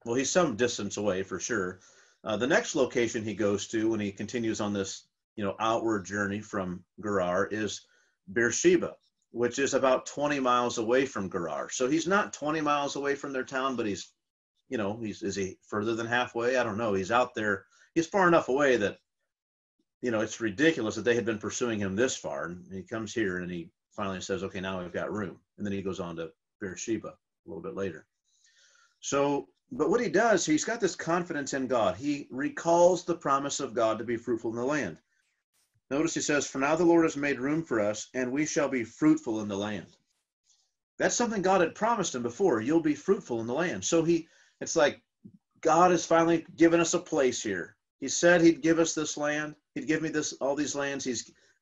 he's some distance away for sure. The next location he goes to when he continues on this, outward journey from Gerar is Beersheba, which is about 20 miles away from Gerar. So he's not 20 miles away from their town, but he's, is he further than halfway? I don't know. He's out there. He's far enough away that, it's ridiculous that they had been pursuing him this far. And he comes here and he finally says, okay, now we've got room. And then he goes on to Beersheba a little bit later. So, but what he does, he's got this confidence in God. He recalls the promise of God to be fruitful in the land. Notice he says, for now the Lord has made room for us, and we shall be fruitful in the land. That's something God had promised him before. You'll be fruitful in the land. So it's like God has finally given us a place here. He said he'd give us this land. He'd give me all these lands.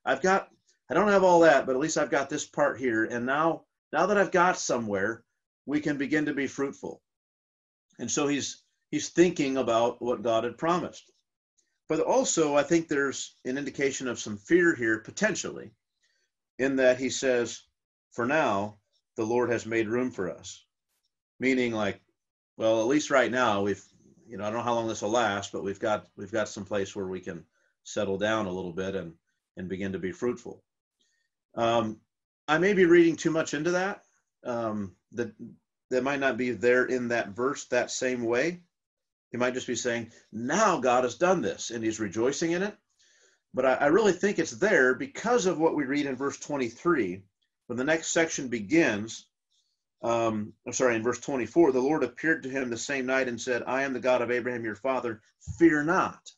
I don't have all that, but at least I've got this part here. And now now that I've got somewhere, we can begin to be fruitful. And so he's thinking about what God had promised. But also, I think there's an indication of some fear here, potentially, in that he says, for now, the Lord has made room for us. Meaning like, well, at least right now, I don't know how long this will last, but we've got some place where we can settle down a little bit and begin to be fruitful. I may be reading too much into that. That might not be there in that verse that same way. He might just be saying, now God has done this, and he's rejoicing in it. But I really think it's there because of what we read in verse 23. When the next section begins, in verse 24, the Lord appeared to him the same night and said, I am the God of Abraham, your father, fear not.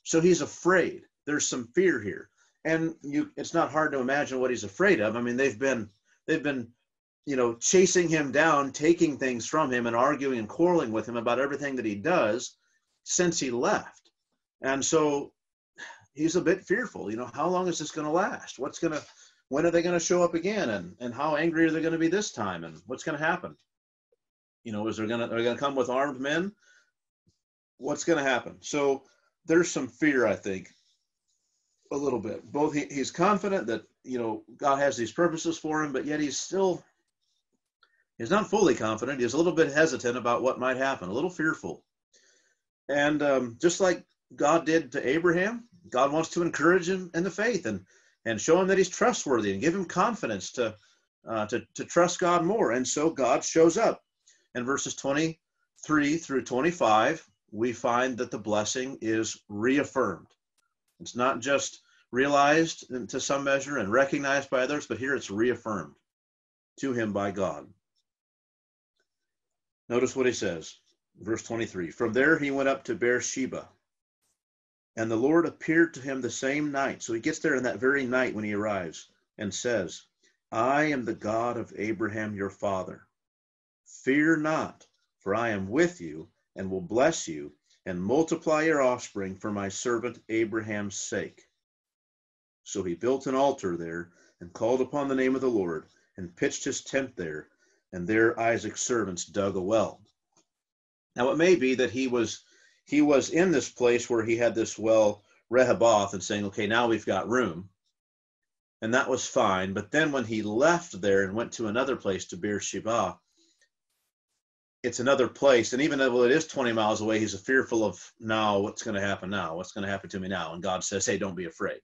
So he's afraid. There's some fear here. And it's not hard to imagine what he's afraid of. I mean, they've been chasing him down, taking things from him and arguing and quarreling with him about everything that he does since he left. And so he's a bit fearful. How long is this going to last? When are they going to show up again? And how angry are they going to be this time? And what's going to happen? Are they going to come with armed men? What's going to happen? So there's some fear, I think, a little bit. Both he's confident that, God has these purposes for him, but yet he's not fully confident. He's a little bit hesitant about what might happen, a little fearful. And just like God did to Abraham, God wants to encourage him in the faith and show him that he's trustworthy and give him confidence to trust God more. And so God shows up. In verses 23 through 25, we find that the blessing is reaffirmed. It's not just realized to some measure and recognized by others, but here it's reaffirmed to him by God. Notice what he says, verse 23. From there he went up to Beersheba, and the Lord appeared to him the same night. So he gets there in that very night when he arrives and says, I am the God of Abraham your father. Fear not, for I am with you and will bless you and multiply your offspring for my servant Abraham's sake. So he built an altar there and called upon the name of the Lord and pitched his tent there, and there Isaac's servants dug a well. Now it may be that he was in this place where he had this well, Rehoboth, and saying, okay, now we've got room. And that was fine. But then when he left there and went to another place, to Beersheba, it's another place. And even though it is 20 miles away, he's fearful of now, what's going to happen now? What's going to happen to me now? And God says, hey, don't be afraid.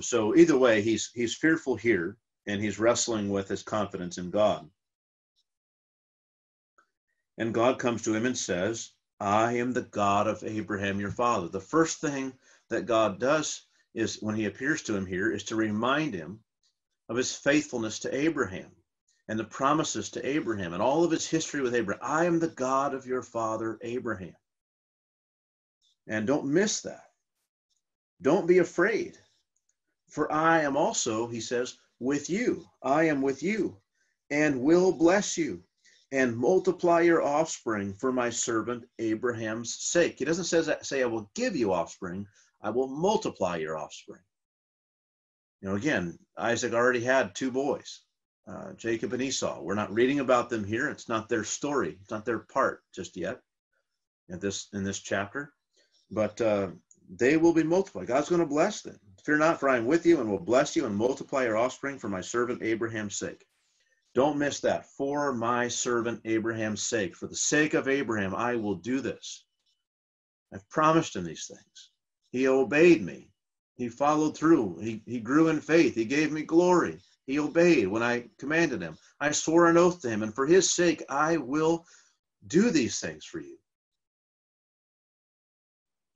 So either way, he's fearful here, and he's wrestling with his confidence in God. And God comes to him and says, I am the God of Abraham, your father. The first thing that God does is, when he appears to him here, is to remind him of his faithfulness to Abraham and the promises to Abraham and all of his history with Abraham. I am the God of your father, Abraham. And don't miss that. Don't be afraid. For I am also, he says, with you. I am with you and will bless you and multiply your offspring for my servant Abraham's sake. He doesn't say I will give you offspring. I will multiply your offspring. Again, Isaac already had two boys, Jacob and Esau. We're not reading about them here. It's not their story. It's not their part just yet in this chapter. But they will be multiplied. God's going to bless them. Fear not, for I am with you and will bless you and multiply your offspring for my servant Abraham's sake. Don't miss that. For my servant Abraham's sake. For the sake of Abraham, I will do this. I've promised him these things. He obeyed me. He followed through. He grew in faith. He gave me glory. He obeyed when I commanded him. I swore an oath to him, and for his sake, I will do these things for you.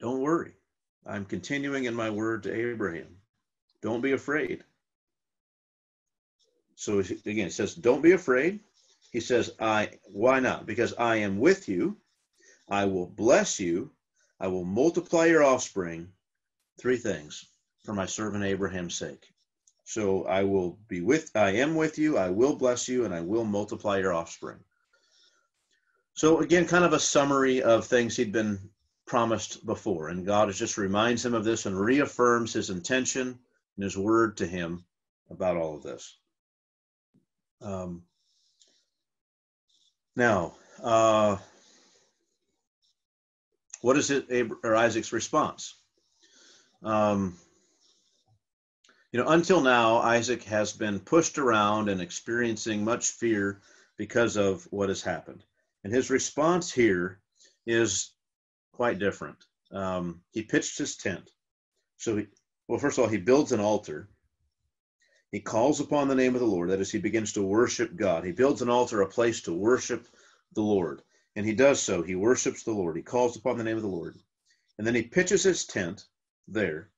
Don't worry. I'm continuing in my word to Abraham. Don't be afraid. So again, it says, don't be afraid. He says, why not? Because I am with you. I will bless you. I will multiply your offspring. Three things for my servant Abraham's sake. So I am with you. I will bless you, and I will multiply your offspring. So again, kind of a summary of things he'd been promised before. And God just reminds him of this and reaffirms his intention and his word to him about all of this. Now, what is Isaac's response? Until now, Isaac has been pushed around and experiencing much fear because of what has happened. And his response here is quite different. He pitched his tent. So, first of all, he builds an altar. He calls upon the name of the Lord. That is, he begins to worship God. He builds an altar, a place to worship the Lord. And he does so. He worships the Lord. He calls upon the name of the Lord. And then he pitches his tent there.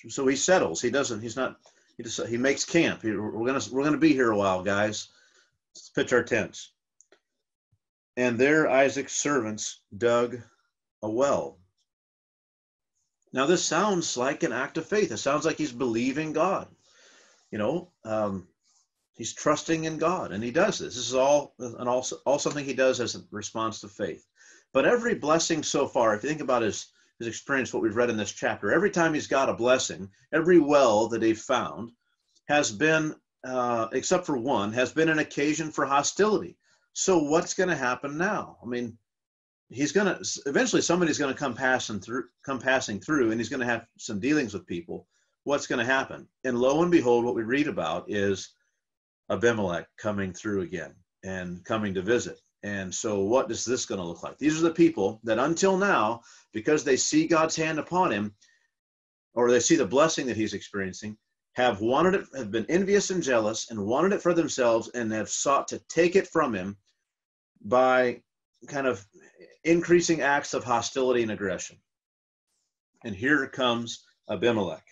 So he settles. He makes camp. We're gonna be here a while, guys. Let's pitch our tents. And there Isaac's servants dug a well. Now this sounds like an act of faith. It sounds like he's believing God. He's trusting in God, and he does this. This is all something he does as a response to faith. But every blessing so far, if you think about his experience, what we've read in this chapter, every time he's got a blessing, every well that they've found has been, except for one, has been an occasion for hostility. So what's going to happen now? I mean, eventually somebody's going to come passing through, and he's going to have some dealings with people. What's going to happen? And lo and behold, what we read about is Abimelech coming through again and coming to visit. And so what is this going to look like? These are the people that until now, because they see God's hand upon him, or they see the blessing that he's experiencing, have been envious and jealous and wanted it for themselves, and have sought to take it from him by kind of increasing acts of hostility and aggression. And here comes Abimelech.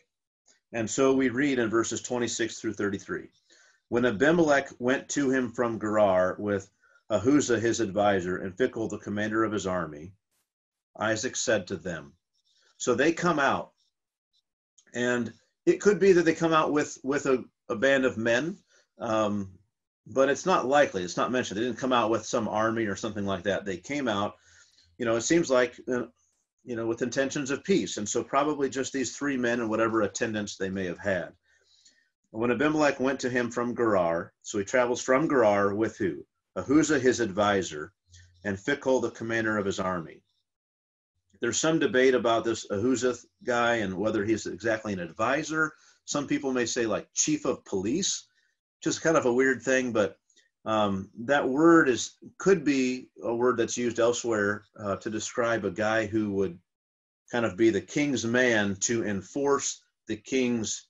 And so we read in verses 26 through 33. When Abimelech went to him from Gerar with Ahuzah his advisor and Phicol the commander of his army, Isaac said to them. So they come out, and it could be that they come out with a band of men, but it's not likely. It's not mentioned. They didn't come out with some army or something like that. They came out, it seems like, with intentions of peace. And so probably just these three men and whatever attendants they may have had. When Abimelech went to him from Gerar, so he travels from Gerar with who? Ahuzah his advisor, and Phicol the commander of his army. There's some debate about this Ahuzah guy and whether he's exactly an advisor. Some people may say like chief of police, just kind of a weird thing, but that word could be a word that's used elsewhere to describe a guy who would kind of be the king's man to enforce the king's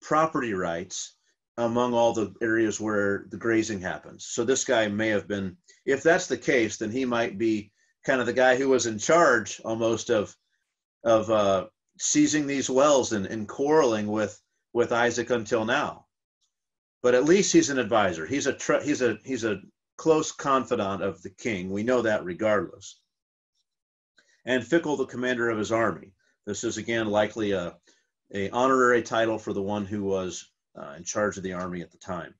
property rights among all the areas where the grazing happens. So this guy may have been, if that's the case, then he might be kind of the guy who was in charge almost of seizing these wells and quarreling with Isaac until now. But at least he's an advisor. He's a close confidant of the king. We know that regardless. And Phicol, the commander of his army. This is again likely a honorary title for the one who was in charge of the army at the time.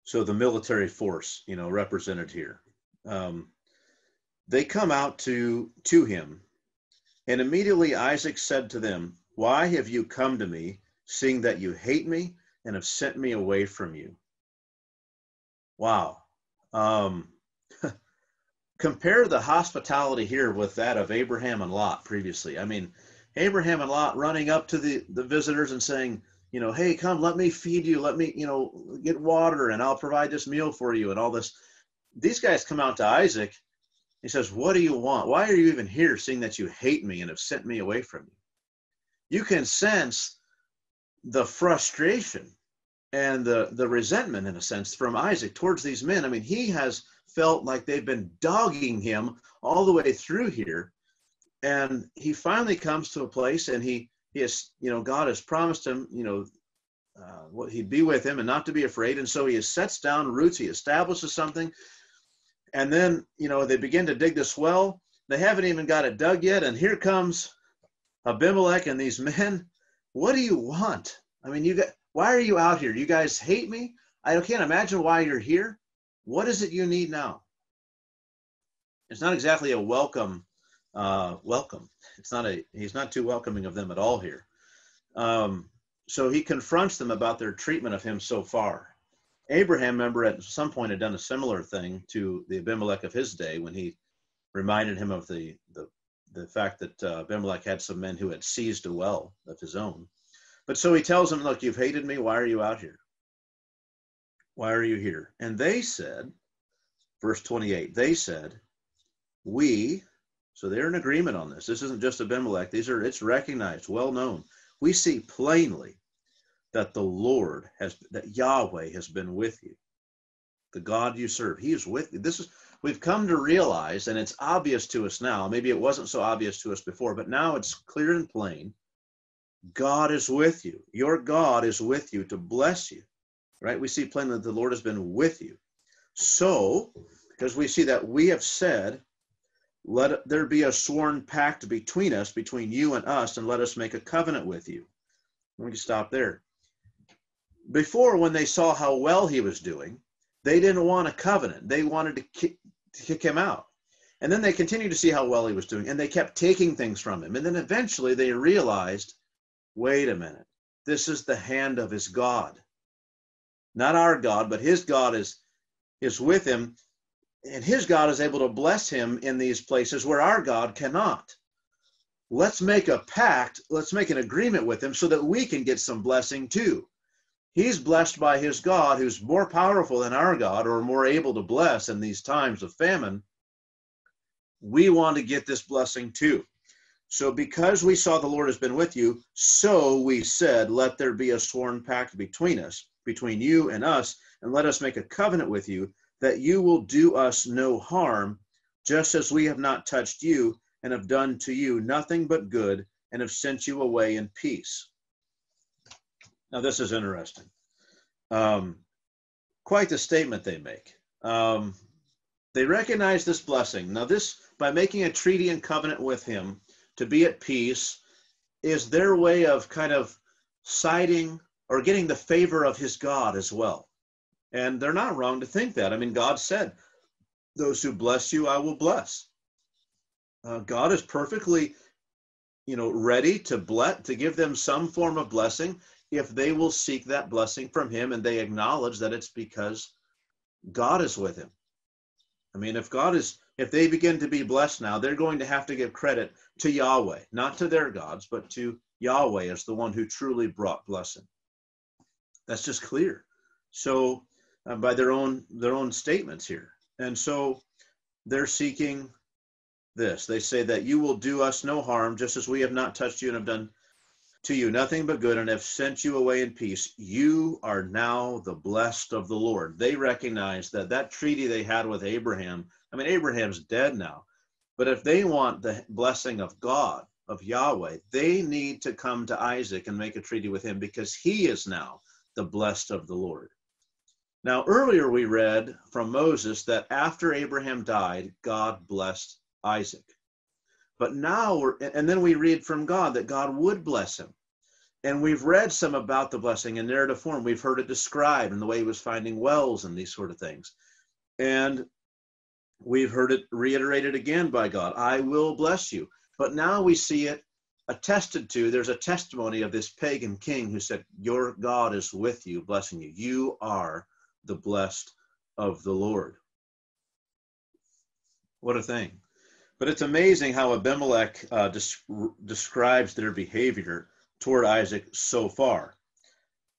So the military force, represented here. They come out to him, and immediately Isaac said to them, "Why have you come to me, seeing that you hate me and have sent me away from you?" Wow. Compare the hospitality here with that of Abraham and Lot previously. I mean, Abraham and Lot running up to the visitors and saying, hey, come, let me feed you. Let me, get water, and I'll provide this meal for you and all this. These guys come out to Isaac. He says, "What do you want? Why are you even here, seeing that you hate me and have sent me away from you?" You can sense the frustration and the resentment, in a sense, from Isaac towards these men. I mean, he has felt like they've been dogging him all the way through here. And he finally comes to a place, and he has, God has promised him, he'd be with him and not to be afraid. And so he sets down roots, he establishes something. And then, they begin to dig this well. They haven't even got it dug yet. And here comes Abimelech and these men. What do you want? I mean, why are you out here? You guys hate me? I can't imagine why you're here. What is it you need now? It's not exactly a welcome. He's not too welcoming of them at all here. So he confronts them about their treatment of him so far. Abraham, remember, at some point had done a similar thing to the Abimelech of his day when he reminded him of the fact that Abimelech had some men who had seized a well of his own. But so he tells them, look, you've hated me. Why are you out here? Why are you here? And they said, verse 28, they said, so they're in agreement on this. This isn't just Abimelech. It's recognized, well known. We see plainly that that Yahweh has been with you. The God you serve, he is with you. We've come to realize, and it's obvious to us now. Maybe it wasn't so obvious to us before, but now it's clear and plain. God is with you. Your God is with you to bless you, right? We see plainly that the Lord has been with you. So, because we see that we have said, let there be a sworn pact between us, between you and us, and let us make a covenant with you. Let me stop there. Before, when they saw how well he was doing, they didn't want a covenant. They wanted to kick him out. And then they continued to see how well he was doing, and they kept taking things from him. And then eventually they realized, wait a minute, this is the hand of his God. Not our God, but his God is with him, and his God is able to bless him in these places where our God cannot. Let's make a pact, let's make an agreement with him so that we can get some blessing too. He's blessed by his God, who's more powerful than our God, or more able to bless in these times of famine. We want to get this blessing too. So because we saw the Lord has been with you, so we said, let there be a sworn pact between us, between you and us, and let us make a covenant with you, that you will do us no harm, just as we have not touched you and have done to you nothing but good, and have sent you away in peace. Now, this is interesting. Quite the statement they make. They recognize this blessing. Now, this, by making a treaty and covenant with him to be at peace, is their way of kind of siding or getting the favor of his God as well. And they're not wrong to think that. I mean, God said, those who bless you, I will bless. God is perfectly, ready to give them some form of blessing if they will seek that blessing from him and they acknowledge that it's because God is with him. I mean, if they begin to be blessed now, they're going to have to give credit to Yahweh, not to their gods, but to Yahweh as the one who truly brought blessing. That's just clear. So by their own statements here. And so they're seeking this. They say that you will do us no harm, just as we have not touched you and have done to you nothing but good, and have sent you away in peace. You are now the blessed of the Lord. They recognize that treaty they had with Abraham, I mean, Abraham's dead now, but if they want the blessing of God, of Yahweh, they need to come to Isaac and make a treaty with him, because he is now the blessed of the Lord. Now, earlier we read from Moses that after Abraham died, God blessed Isaac. But now, and then we read from God that God would bless him. And we've read some about the blessing in narrative form. We've heard it described in the way he was finding wells and these sort of things. And we've heard it reiterated again by God, I will bless you. But now we see it attested to. There's a testimony of this pagan king who said, your God is with you, blessing you. You are the blessed of the Lord. What a thing. But it's amazing how Abimelech describes their behavior toward Isaac so far.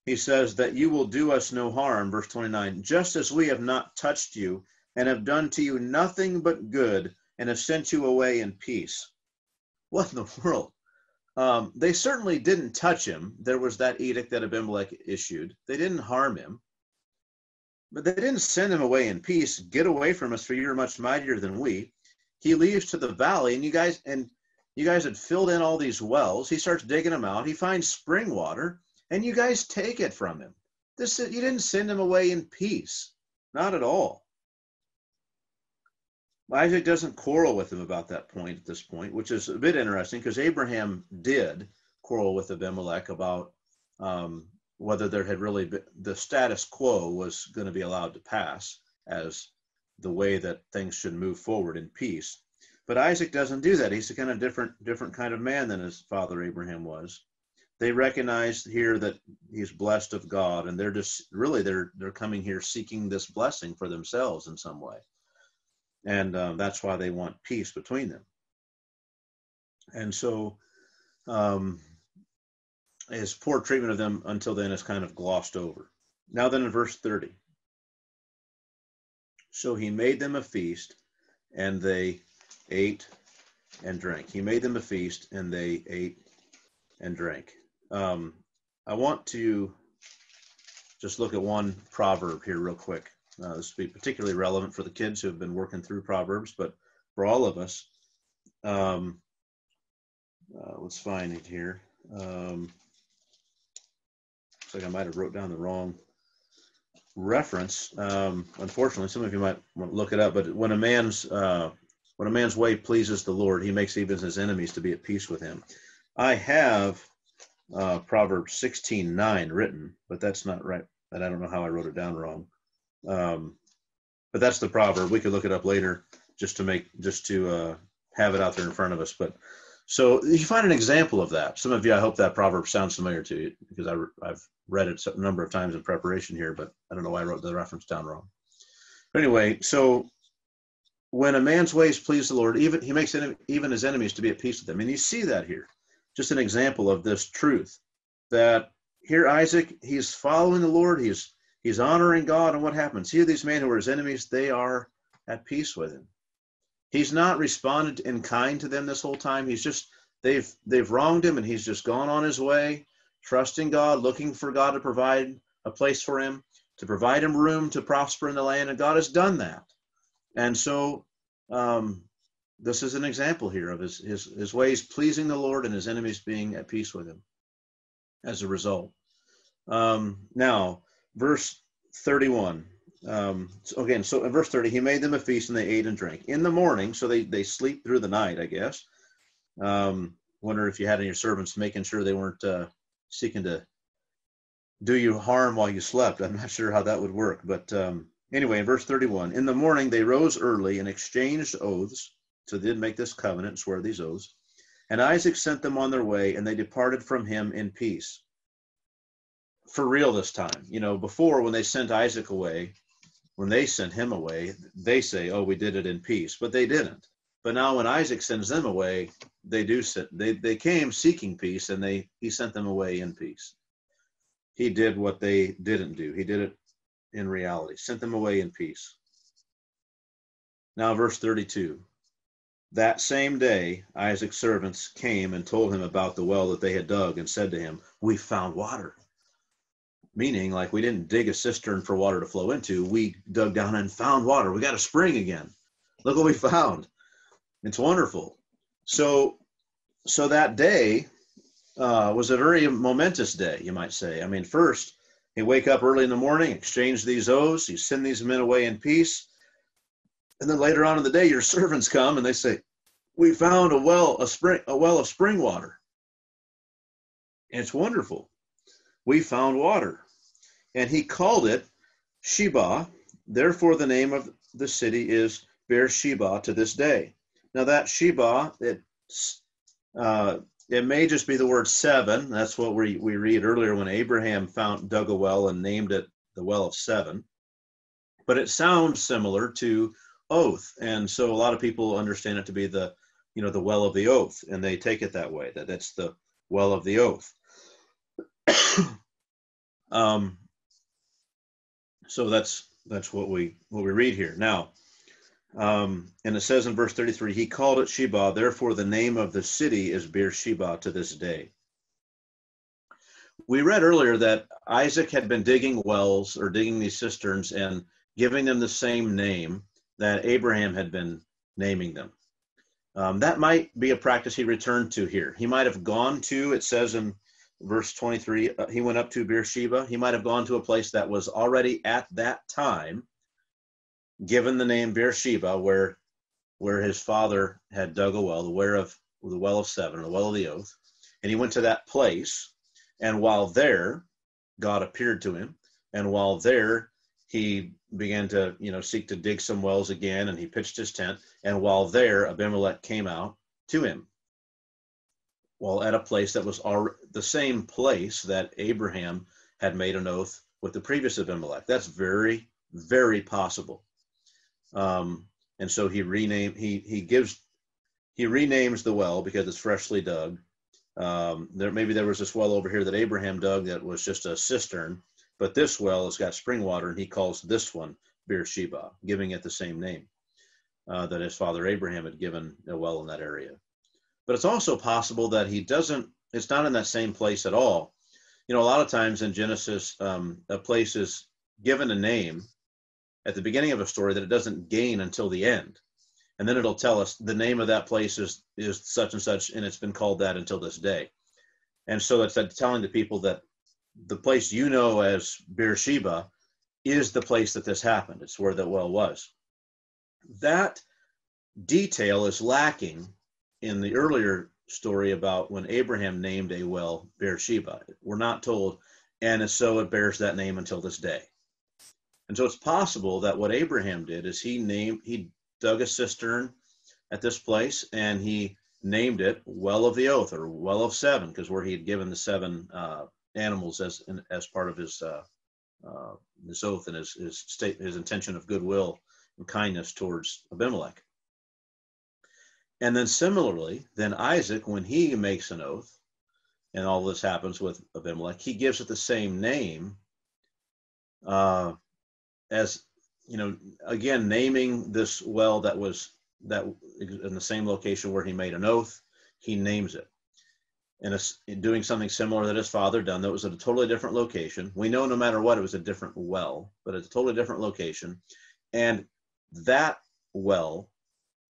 He says that you will do us no harm, verse 29, just as we have not touched you and have done to you nothing but good and have sent you away in peace. What in the world? They certainly didn't touch him. There was that edict that Abimelech issued. They didn't harm him. But they didn't send him away in peace. Get away from us, for you're much mightier than we. He leaves to the valley, and you guys had filled in all these wells. He starts digging them out. He finds spring water, and you guys take it from him. You didn't send him away in peace. Not at all. Isaac doesn't quarrel with him about that point at this point, which is a bit interesting because Abraham did quarrel with Abimelech about whether there had really been, the status quo was going to be allowed to pass as the way that things should move forward in peace. But Isaac doesn't do that. He's a kind of different kind of man than his father Abraham was. They recognize here that he's blessed of God, and they're just really they're coming here seeking this blessing for themselves in some way, and that's why they want peace between them. And so his poor treatment of them until then is kind of glossed over. Now then in verse 30, so he made them a feast, and they ate and drank. He made them a feast, and they ate and drank. I want to just look at one proverb here real quick. This will be particularly relevant for the kids who have been working through Proverbs, but for all of us, let's find it here. Looks like I might have wrote down the wrong reference. Unfortunately, some of you might want to look it up, but when a man's way pleases the Lord, he makes even his enemies to be at peace with him. I have Proverbs 16:9 written, but that's not right. And I don't know how I wrote it down wrong. But that's the proverb. We could look it up later just to have it out there in front of us. But so you find an example of that. Some of you, I hope that proverb sounds familiar to you because I've read it a number of times in preparation here, but I don't know why I wrote the reference down wrong. But anyway, so when a man's ways please the Lord, even he makes even his enemies to be at peace with them. And you see that here. Just an example of this truth that here Isaac, he's following the Lord, he's honoring God, and what happens? Here these men who are his enemies, they are at peace with him. He's not responded in kind to them this whole time. He's just they've wronged him, and he's just gone on his way, trusting God, looking for God to provide a place for him, to provide him room to prosper in the land, and God has done that. And so this is an example here of his ways pleasing the Lord and his enemies being at peace with him as a result. Now, verse 31. Again, so in verse 30, he made them a feast and they ate and drank. In the morning, so they sleep through the night, I guess. Wonder if you had any of your servants making sure they weren't seeking to do you harm while you slept. I'm not sure how that would work. But anyway, in verse 31, in the morning they rose early and exchanged oaths. So they did make this covenant and swear these oaths. And Isaac sent them on their way, and they departed from him in peace. For real this time. You know, before when they sent Isaac away, when they sent him away, they say, oh, we did it in peace. But they didn't. But now when Isaac sends them away, they came seeking peace, and he sent them away in peace. He did what they didn't do. He did it in reality, sent them away in peace. Now verse 32. That same day, Isaac's servants came and told him about the well that they had dug and said to him, we found water. Meaning, like, we didn't dig a cistern for water to flow into. We dug down and found water. We got a spring again. Look what we found. It's wonderful. So that day was a very momentous day, you might say. I mean, first, he wake up early in the morning, exchange these oaths. He send these men away in peace. And then later on in the day, your servants come and they say, we found a well of spring water. And it's wonderful. We found water. And he called it Sheba. Therefore, the name of the city is Beersheba to this day. Now that Sheba, it may just be the word seven. That's what we read earlier when Abraham dug a well and named it the well of seven. But it sounds similar to oath, and so a lot of people understand it to be the well of the oath, and they take it that way, that's the well of the oath. So that's what we read here now. And it says in verse 33, he called it Sheba, therefore the name of the city is Beersheba to this day. We read earlier that Isaac had been digging wells or digging these cisterns and giving them the same name that Abraham had been naming them. That might be a practice he returned to here. He might have gone to, it says in verse 23, he went up to Beersheba. He might have gone to a place that was already at that time given the name Beersheba, where his father had dug a well, the well of seven, or the well of the oath. And he went to that place, and while there, God appeared to him. And while there, he began to, seek to dig some wells again, and he pitched his tent. And while there, Abimelech came out to him. well, at a place that was the same place that Abraham had made an oath with the previous Abimelech. That's very, very possible. And so he renames the well because it's freshly dug. Maybe there was this well over here that Abraham dug that was just a cistern, but this well has got spring water, and he calls this one Beersheba, giving it the same name that his father Abraham had given a well in that area. But it's also possible that it's not in that same place at all. You know, a lot of times in Genesis, a place is given a name at the beginning of a story that it doesn't gain until the end. And then it'll tell us the name of that place is such and such, and it's been called that until this day. And so it's telling the people that the place you know as Beersheba is the place that this happened. It's where the well was. That detail is lacking in the earlier story about when Abraham named a well Beersheba. We're not told, and so it bears that name until this day. And so it's possible that what Abraham did is he dug a cistern at this place, and he named it Well of the Oath, or Well of Seven, because where he had given the 7 animals as part of his oath and his intention of goodwill and kindness towards Abimelech. And then similarly, then Isaac, when he makes an oath, and all this happens with Abimelech, he gives it the same name as, you know, again, naming this well that in the same location where he made an oath, he names it. And it's doing something similar that his father done that was at a totally different location. We know no matter what, it was a different well, but it's a totally different location. And that well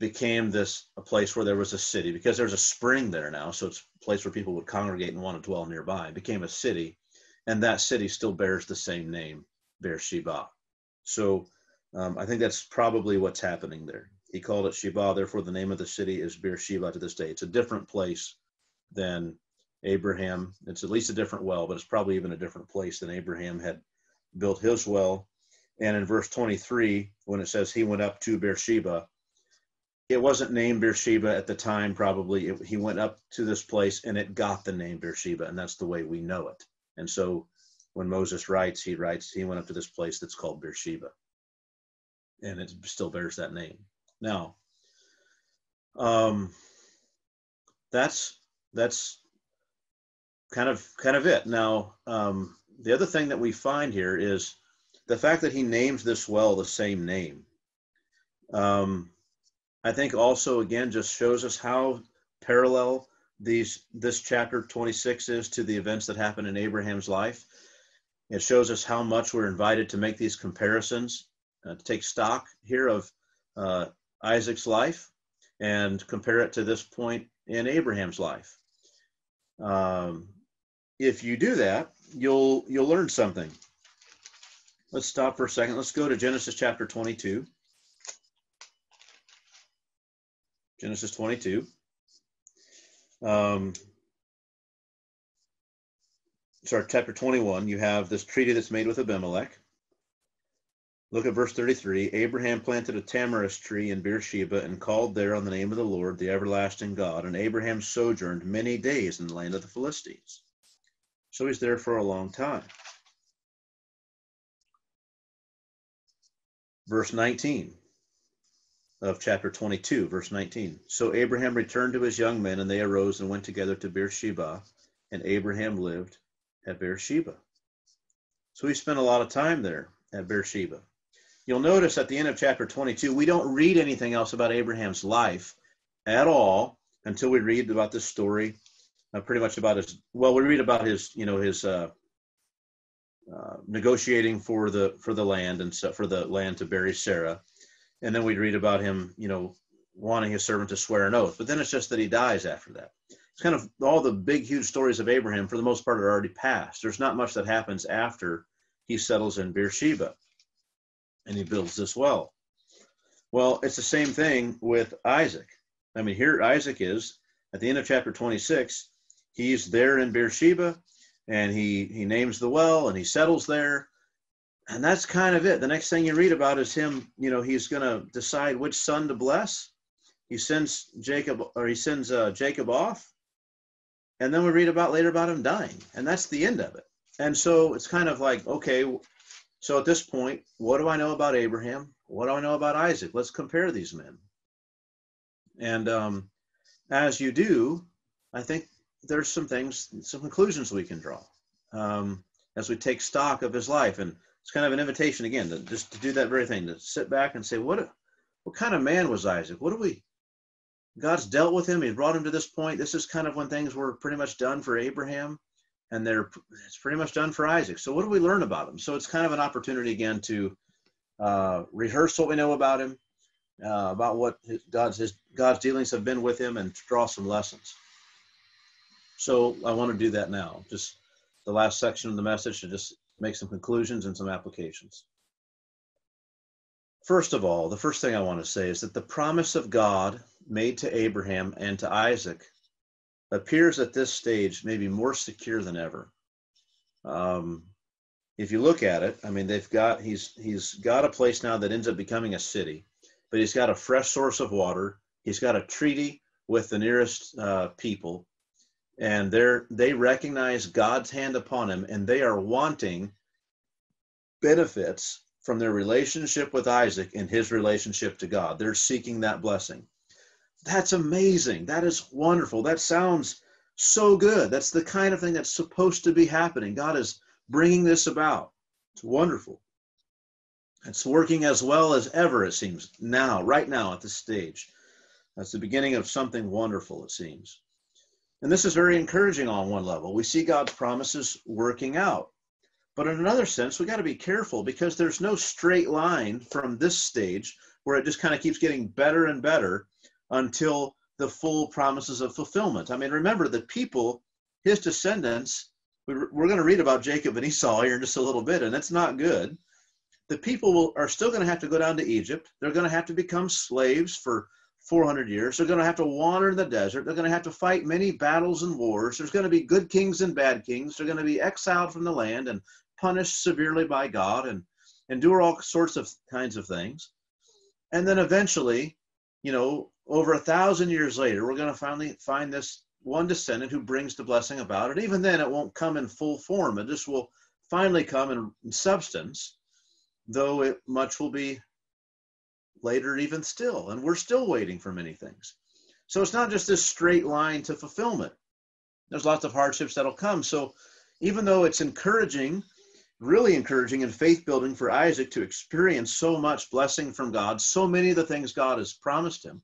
became a place where there was a city, because there's a spring there now, so it's a place where people would congregate and want to dwell nearby. It became a city, and that city still bears the same name, Beersheba. So I think that's probably what's happening there. He called it Sheba, therefore the name of the city is Beersheba to this day. It's a different place than Abraham. It's at least a different well, but it's probably even a different place than Abraham had built his well. And in verse 23, when it says he went up to Beersheba, it wasn't named Beersheba at the time, probably. He went up to this place, and it got the name Beersheba, and that's the way we know it. And so when Moses writes, he went up to this place that's called Beersheba, and it still bears that name. Now, that's kind of it. Now, the other thing that we find here is the fact that he names this well the same name. I think also, again, just shows us how parallel this chapter 26 is to the events that happened in Abraham's life. It shows us how much we're invited to make these comparisons, to take stock here of Isaac's life and compare it to this point in Abraham's life. If you do that, you'll learn something. Let's stop for a second. Let's go to Genesis chapter 22. Genesis 22. Chapter 21. You have this treaty that's made with Abimelech. Look at verse 33. Abraham planted a tamarisk tree in Beersheba and called there on the name of the Lord, the everlasting God. And Abraham sojourned many days in the land of the Philistines. So he's there for a long time. Verse 19 of chapter 22, verse 19. So Abraham returned to his young men, and they arose and went together to Beersheba, and Abraham lived at Beersheba. So he spent a lot of time there at Beersheba. You'll notice at the end of chapter 22, we don't read anything else about Abraham's life at all until we read about this story, pretty much about we read about his negotiating for the land and stuff, for the land to bury Sarah. And then we'd read about him, wanting his servant to swear an oath. But then it's just that he dies after that. It's kind of all the big, huge stories of Abraham, for the most part, are already past. There's not much that happens after he settles in Beersheba and he builds this well. Well, it's the same thing with Isaac. I mean, here Isaac is, at the end of chapter 26, he's there in Beersheba, and he names the well, and he settles there. And that's kind of it. The next thing you read about is him, he's going to decide which son to bless. He sends Jacob off. And then we read about later about him dying, and that's the end of it. And so it's kind of like, okay, so at this point, what do I know about Abraham? What do I know about Isaac? Let's compare these men. And as you do, I think there's some things, some conclusions we can draw as we take stock of his life. And it's kind of an invitation again to just to do that very thing, to sit back and say, what kind of man was Isaac? God's dealt with him. He's brought him to this point. This is kind of when things were pretty much done for Abraham, and it's pretty much done for Isaac. So what do we learn about him? So it's kind of an opportunity again to rehearse what we know about him, about what God's dealings have been with him, and to draw some lessons. So I want to do that now. Just the last section of the message to just make some conclusions and some applications. First of all, the first thing I want to say is that the promise of God made to Abraham and to Isaac appears at this stage maybe more secure than ever. If you look at it, I mean, he's got a place now that ends up becoming a city, but he's got a fresh source of water. He's got a treaty with the nearest people, and they recognize God's hand upon him, and they are wanting benefits from their relationship with Isaac and his relationship to God. They're seeking that blessing. That's amazing. That is wonderful. That sounds so good. That's the kind of thing that's supposed to be happening. God is bringing this about. It's wonderful. It's working as well as ever, it seems, now, right now at this stage. That's the beginning of something wonderful, it seems. And this is very encouraging on one level. We see God's promises working out. But in another sense, we got to be careful, because there's no straight line from this stage where it just kind of keeps getting better and better until the full promises of fulfillment. I mean, remember, the people, his descendants, we're going to read about Jacob and Esau here in just a little bit, and it's not good. The people are still going to have to go down to Egypt. They're going to have to become slaves for 400 years. They're going to have to wander in the desert. They're going to have to fight many battles and wars. There's going to be good kings and bad kings. They're going to be exiled from the land and punished severely by God and do all sorts of kinds of things. And then eventually, over 1,000 years later, we're going to finally find this one descendant who brings the blessing about. And even then, it won't come in full form. It just will finally come in substance, though much will be later even still. And we're still waiting for many things. So it's not just this straight line to fulfillment. There's lots of hardships that'll come. So even though it's encouraging, really encouraging and faith building for Isaac to experience so much blessing from God, so many of the things God has promised him,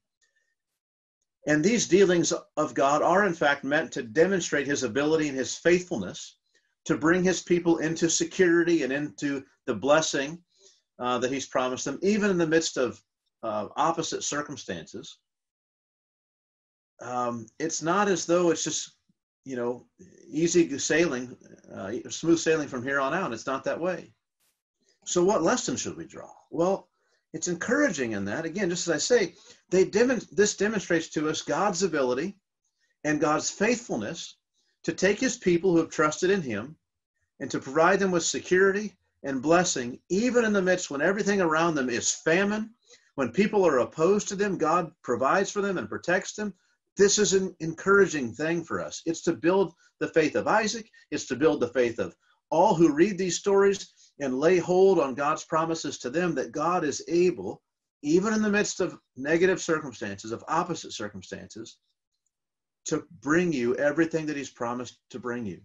and these dealings of God are in fact meant to demonstrate his ability and his faithfulness to bring his people into security and into the blessing that he's promised them, even in the midst of opposite circumstances. It's not as though it's just, easy sailing, smooth sailing from here on out. It's not that way. So what lesson should we draw? Well, it's encouraging in that, again, just as I say, this demonstrates to us God's ability and God's faithfulness to take his people who have trusted in him and to provide them with security and blessing, even in the midst when everything around them is famine, when people are opposed to them, God provides for them and protects them. This is an encouraging thing for us. It's to build the faith of Isaac. It's to build the faith of all who read these stories and lay hold on God's promises to them, that God is able, even in the midst of negative circumstances, of opposite circumstances, to bring you everything that he's promised to bring you.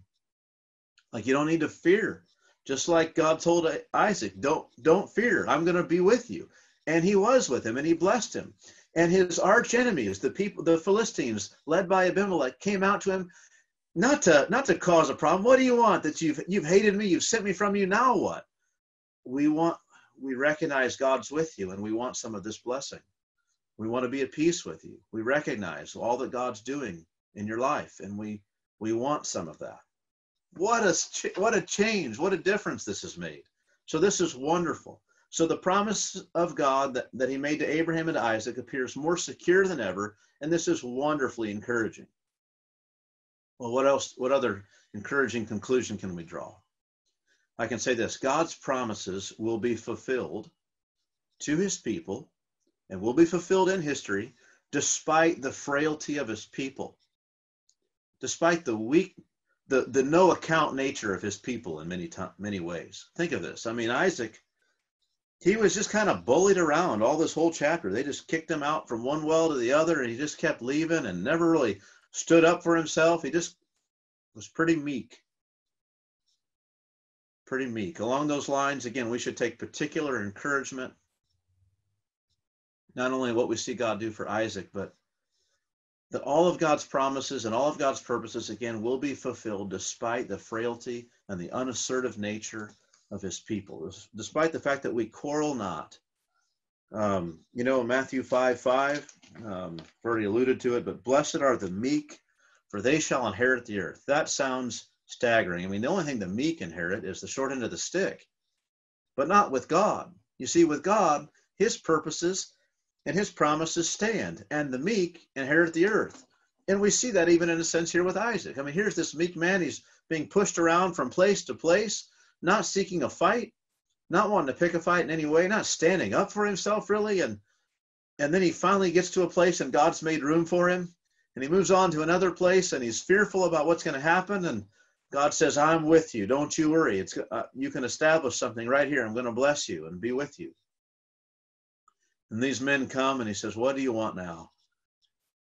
Like, you don't need to fear. Just like God told Isaac, don't fear. I'm going to be with you. And he was with him, and he blessed him. And his arch enemies, the Philistines, led by Abimelech, came out to him, not to cause a problem. What do you want? That you've hated me, you've sent me from you. Now what? We recognize God's with you, and we want some of this blessing. We want to be at peace with you. We recognize all that God's doing in your life, and we want some of that. What a change, what a difference this has made. So this is wonderful. So the promise of God that he made to Abraham and to Isaac appears more secure than ever, and this is wonderfully encouraging. Well, what other encouraging conclusion can we draw? I can say this: God's promises will be fulfilled to his people and will be fulfilled in history despite the frailty of his people. despite the no account nature of his people in many ways. Think of this. I mean, Isaac, he was just kind of bullied around all this whole chapter. They just kicked him out from one well to the other, and he just kept leaving and never really stood up for himself. He just was pretty meek. Pretty meek. Along those lines, again, we should take particular encouragement, not only what we see God do for Isaac, but that all of God's promises and all of God's purposes, again, will be fulfilled despite the frailty and the unassertive nature of his people, despite the fact that we quarrel not. Matthew 5:5, I've already alluded to it, but blessed are the meek, for they shall inherit the earth. That sounds staggering. I mean, the only thing the meek inherit is the short end of the stick, but not with God. You see, with God, his purposes and his promises stand, and the meek inherit the earth. And we see that even in a sense here with Isaac. I mean, here's this meek man. He's being pushed around from place to place, not seeking a fight, not wanting to pick a fight in any way, not standing up for himself really. And then he finally gets to a place and God's made room for him. And he moves on to another place and he's fearful about what's going to happen. And God says, I'm with you. Don't you worry. You can establish something right here. I'm going to bless you and be with you. And these men come and he says, what do you want now?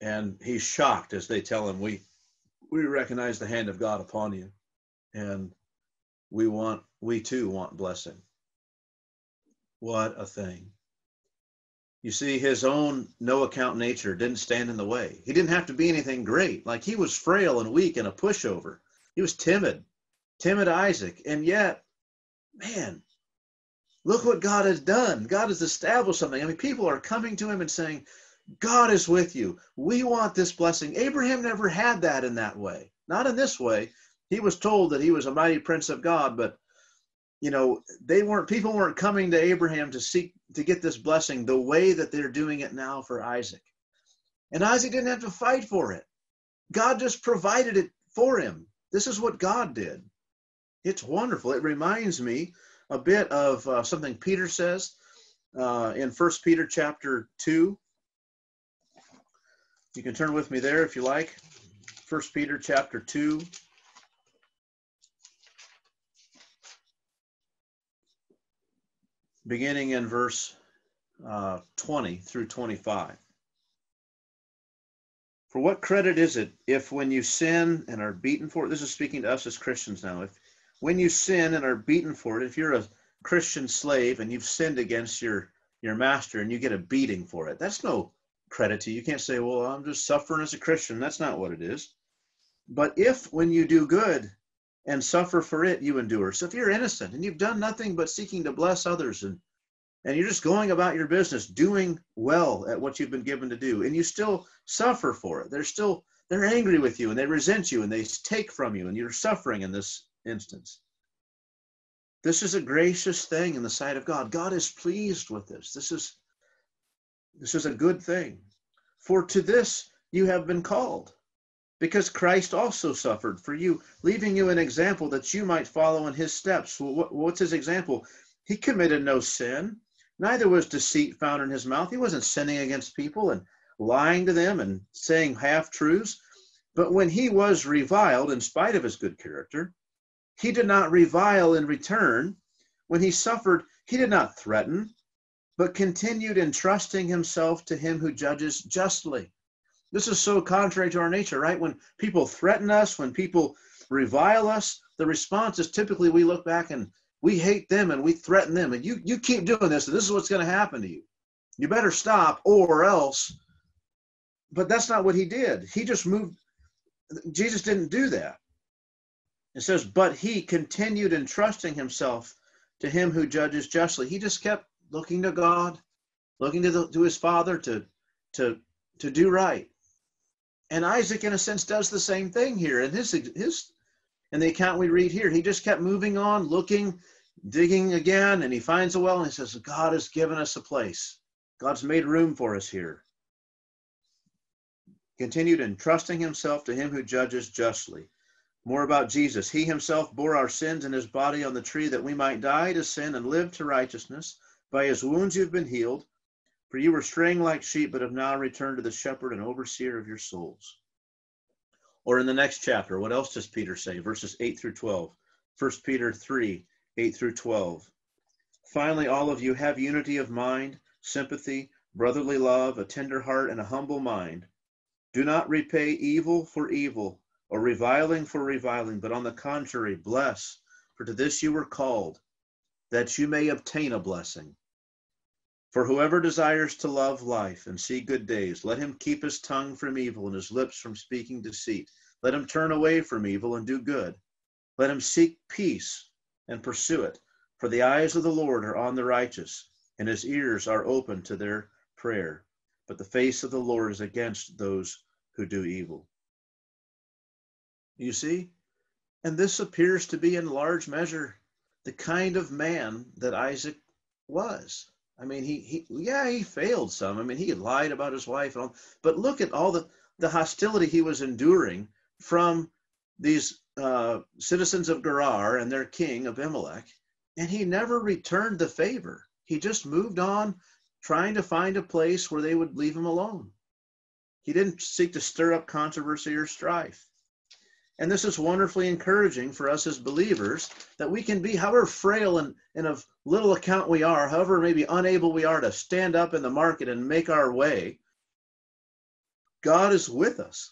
And he's shocked as they tell him, we recognize the hand of God upon you. And we too want blessing. What a thing. You see, his own no account nature didn't stand in the way. He didn't have to be anything great. Like, he was frail and weak and a pushover. He was timid Isaac. And yet, man, look what God has done. God has established something. I mean, people are coming to him and saying, God is with you. We want this blessing. Abraham never had that in that way. Not in this way. He was told that he was a mighty prince of God, but people weren't coming to Abraham to get this blessing the way that they're doing it now for Isaac. And Isaac didn't have to fight for it. God just provided it for him. This is what God did. It's wonderful. It reminds me a bit of something Peter says in 1 Peter chapter 2. You can turn with me there if you like. 1 Peter chapter 2. Beginning in verse 20 through 25. For what credit is it if when you sin and are beaten for it, this is speaking to us as Christians now, if when you sin and are beaten for it, if you're a Christian slave and you've sinned against your master and you get a beating for it, that's no credit to you. You can't say, well, I'm just suffering as a Christian. That's not what it is. But if when you do good and suffer for it, you endure. So if you're innocent and you've done nothing but seeking to bless others and you're just going about your business, doing well at what you've been given to do, and you still suffer for it, they're angry with you and they resent you and they take from you and you're suffering in this instance. This is a gracious thing in the sight of God. God is pleased with this. This is a good thing. For to this you have been called, because Christ also suffered for you, leaving you an example that you might follow in his steps. Well, what's his example? He committed no sin, neither was deceit found in his mouth. He wasn't sinning against people and lying to them and saying half-truths. But when he was reviled, in spite of his good character, he did not revile in return. When he suffered, he did not threaten, but continued entrusting himself to him who judges justly. This is so contrary to our nature, right? When people threaten us, when people revile us, the response is typically we look back and we hate them and we threaten them. And you keep doing this, and this is what's going to happen to you. You better stop or else. But that's not what he did. He just moved. Jesus didn't do that. It says, but he continued entrusting himself to him who judges justly. He just kept looking to God, looking to his Father to do right. And Isaac, in a sense, does the same thing here. In in the account we read here, he just kept moving on, looking, digging again, and he finds a well, and he says, God has given us a place. God's made room for us here. Continued entrusting himself to him who judges justly. More about Jesus. He himself bore our sins in his body on the tree that we might die to sin and live to righteousness. By his wounds you've been healed. For you were straying like sheep, but have now returned to the shepherd and overseer of your souls. Or in the next chapter, what else does Peter say? Verses 8 through 12. 1 Peter 3, 8 through 12. Finally, all of you have unity of mind, sympathy, brotherly love, a tender heart, and a humble mind. Do not repay evil for evil, or reviling for reviling, but on the contrary, bless, for to this you were called, that you may obtain a blessing. For whoever desires to love life and see good days, let him keep his tongue from evil and his lips from speaking deceit. Let him turn away from evil and do good. Let him seek peace and pursue it. For the eyes of the Lord are on the righteous, and his ears are open to their prayer. But the face of the Lord is against those who do evil. You see? And this appears to be in large measure the kind of man that Isaac was. I mean, he failed some. I mean, he had lied about his wife and all, but look at all the hostility he was enduring from these citizens of Gerar and their king Abimelech, and he never returned the favor. He just moved on, trying to find a place where they would leave him alone. He didn't seek to stir up controversy or strife. And this is wonderfully encouraging for us as believers, that we can be, however frail and of little account we are, however maybe unable we are to stand up in the market and make our way, God is with us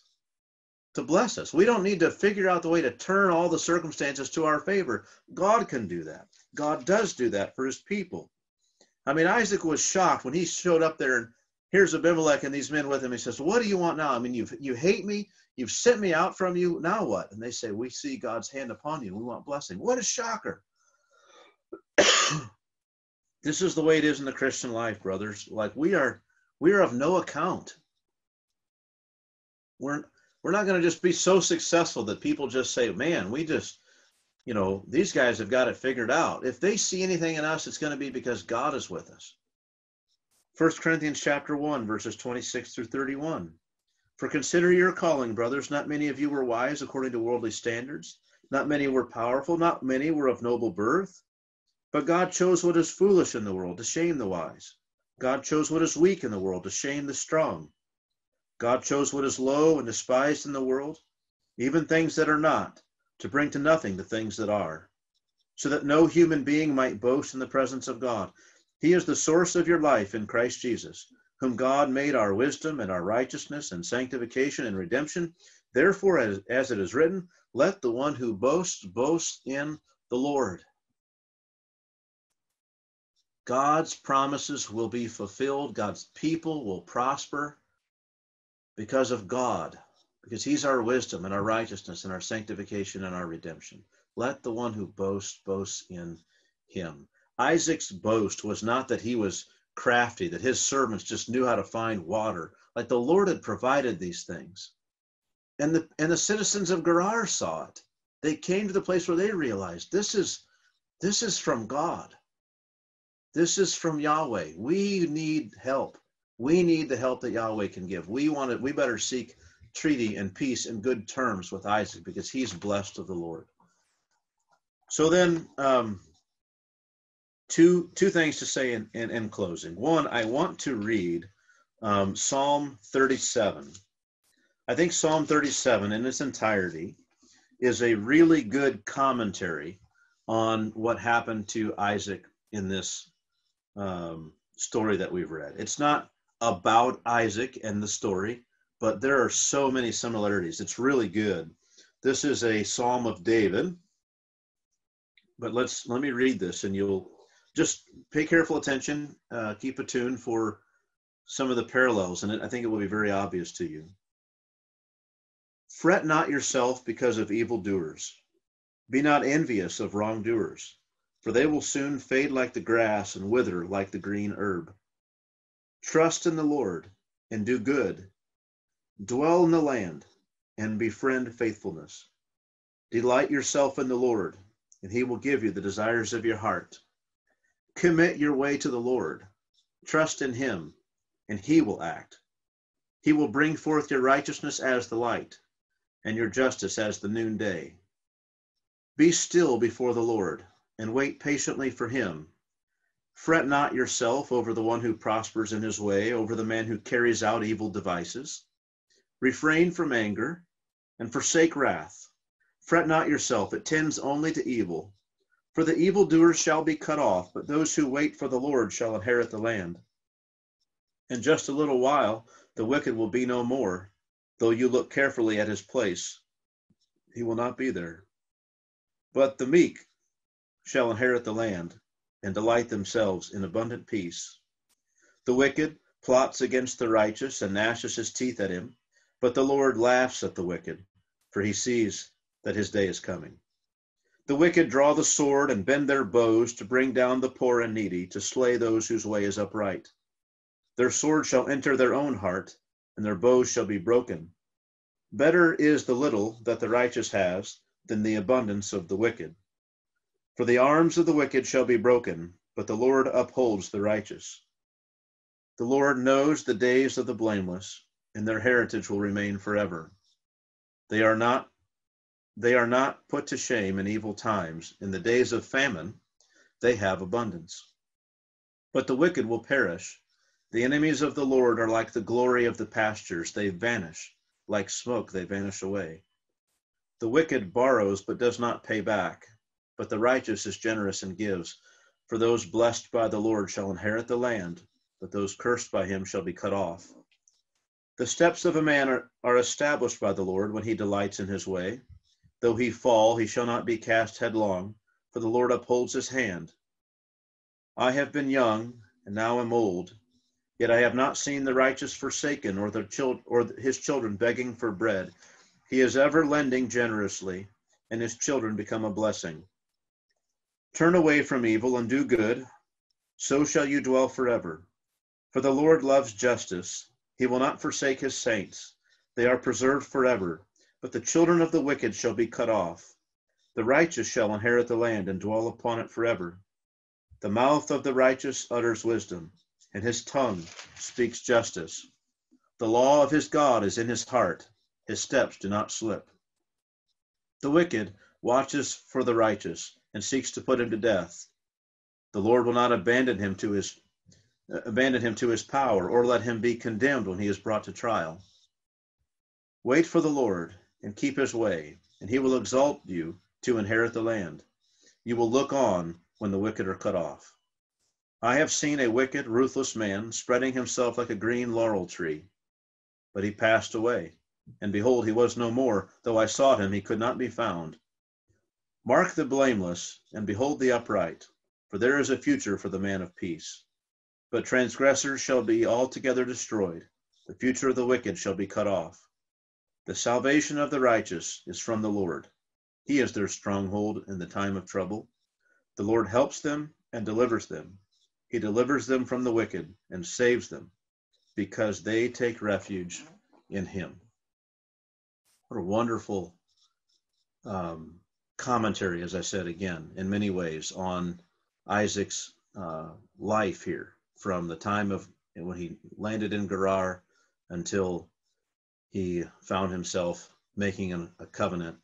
to bless us. We don't need to figure out the way to turn all the circumstances to our favor. God can do that. God does do that for his people. I mean, Isaac was shocked when he showed up there, and here's Abimelech and these men with him. He says, what do you want now? I mean, you hate me. You've sent me out from you. Now what? And they say, we see God's hand upon you. We want blessing. What a shocker. This is the way it is in the Christian life, brothers. Like we are of no account. We're not going to just be so successful that people just say, man, we just, these guys have got it figured out. If they see anything in us, it's going to be because God is with us. 1 Corinthians chapter 1, verses 26 through 31. For consider your calling, brothers. Not many of you were wise according to worldly standards. Not many were powerful. Not many were of noble birth. But God chose what is foolish in the world to shame the wise. God chose what is weak in the world to shame the strong. God chose what is low and despised in the world, even things that are not, to bring to nothing the things that are, so that no human being might boast in the presence of God. He is the source of your life in Christ Jesus, whom God made our wisdom and our righteousness and sanctification and redemption. Therefore, as it is written, let the one who boasts, boast in the Lord. God's promises will be fulfilled. God's people will prosper because of God, because he's our wisdom and our righteousness and our sanctification and our redemption. Let the one who boasts, boast in him. Isaac's boast was not that he was crafty, that his servants just knew how to find water. Like the Lord had provided these things. And the citizens of Gerar saw it. They came to the place where they realized this is from God. This is from Yahweh. We need help. We need the help that Yahweh can give. We better seek treaty and peace and good terms with Isaac because he's blessed of the Lord. So then, two things to say in closing. One, I want to read Psalm 37. I think Psalm 37 in its entirety is a really good commentary on what happened to Isaac in this story that we've read. It's not about Isaac and the story, but there are so many similarities. It's really good. This is a Psalm of David, but let me read this, and you'll just pay careful attention, keep attuned for some of the parallels, and I think it will be very obvious to you. Fret not yourself because of evildoers. Be not envious of wrongdoers, for they will soon fade like the grass and wither like the green herb. Trust in the Lord and do good. Dwell in the land and befriend faithfulness. Delight yourself in the Lord, and he will give you the desires of your heart. Commit your way to the Lord. Trust in him, and he will act. He will bring forth your righteousness as the light, and your justice as the noonday. Be still before the Lord, and wait patiently for him. Fret not yourself over the one who prospers in his way, over the man who carries out evil devices. Refrain from anger, and forsake wrath. Fret not yourself, it tends only to evil. For the evildoers shall be cut off, but those who wait for the Lord shall inherit the land. In just a little while, the wicked will be no more. Though you look carefully at his place, he will not be there. But the meek shall inherit the land and delight themselves in abundant peace. The wicked plots against the righteous and gnashes his teeth at him, but the Lord laughs at the wicked, for he sees that his day is coming. The wicked draw the sword and bend their bows to bring down the poor and needy, to slay those whose way is upright. Their sword shall enter their own heart, and their bows shall be broken. Better is the little that the righteous has than the abundance of the wicked. For the arms of the wicked shall be broken, but the Lord upholds the righteous. The Lord knows the days of the blameless, and their heritage will remain forever. They are not put to shame in evil times. In the days of famine, they have abundance. But the wicked will perish. The enemies of the Lord are like the glory of the pastures. They vanish. Like smoke, they vanish away. The wicked borrows, but does not pay back. But the righteous is generous and gives. For those blessed by the Lord shall inherit the land, but those cursed by him shall be cut off. The steps of a man are established by the Lord when he delights in his way. Though he fall, he shall not be cast headlong, for the Lord upholds his hand. I have been young, and now am old, yet I have not seen the righteous forsaken, or his children begging for bread. He is ever lending generously, and his children become a blessing. Turn away from evil and do good, so shall you dwell forever. For the Lord loves justice. He will not forsake his saints. They are preserved forever. But the children of the wicked shall be cut off. The righteous shall inherit the land and dwell upon it forever. The mouth of the righteous utters wisdom, and his tongue speaks justice. The law of his God is in his heart. His steps do not slip. The wicked watches for the righteous and seeks to put him to death. The Lord will not abandon him to his power, or let him be condemned when he is brought to trial. Wait for the Lord and keep his way, and he will exalt you to inherit the land. You will look on when the wicked are cut off. I have seen a wicked, ruthless man spreading himself like a green laurel tree. But he passed away, and behold, he was no more. Though I sought him, he could not be found. Mark the blameless, and behold the upright, for there is a future for the man of peace. But transgressors shall be altogether destroyed. The future of the wicked shall be cut off. The salvation of the righteous is from the Lord. He is their stronghold in the time of trouble. The Lord helps them and delivers them. He delivers them from the wicked and saves them, because they take refuge in him. What a wonderful commentary, as I said again, in many ways, on Isaac's life here, from the time of when he landed in Gerar until he found himself making a covenant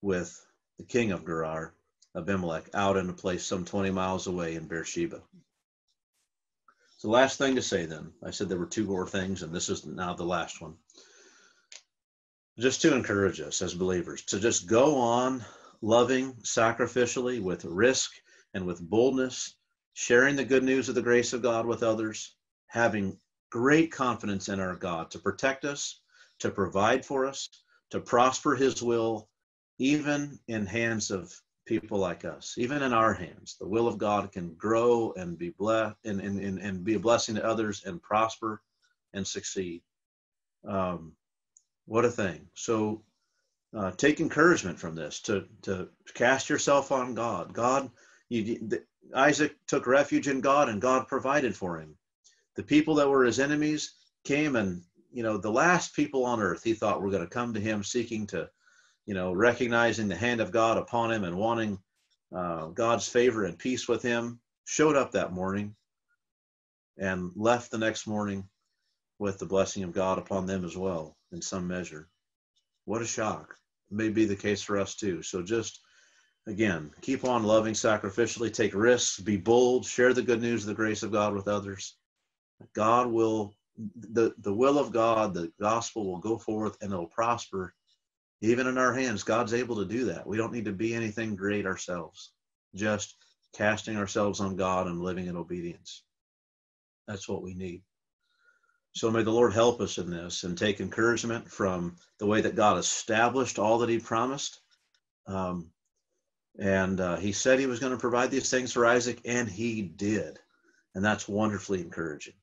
with the king of Gerar, Abimelech, out in a place some 20 miles away in Beersheba. So the last thing to say then, I said there were two more things, and this is now the last one. Just to encourage us as believers to just go on loving sacrificially with risk and with boldness, sharing the good news of the grace of God with others, having great confidence in our God to protect us, to provide for us, to prosper his will, even in hands of people like us, even in our hands. The will of God can grow and be blessed and be a blessing to others and prosper and succeed. What a thing. So take encouragement from this, to cast yourself on God. Isaac took refuge in God, and God provided for him. The people that were his enemies came, and the last people on earth he thought were going to come to him seeking to, recognizing the hand of God upon him and wanting God's favor and peace with him, showed up that morning and left the next morning with the blessing of God upon them as well, in some measure. What a shock. It may be the case for us too. So just, again, keep on loving sacrificially, take risks, be bold, share the good news of the grace of God with others. God will, the will of God, the gospel will go forth and it'll prosper Even in our hands, God's able to do that. We don't need to be anything great ourselves, just casting ourselves on God and living in obedience. That's what we need. So may the Lord help us in this and take encouragement from the way that God established all that he promised. He said he was going to provide these things for Isaac, and he did. And that's wonderfully encouraging.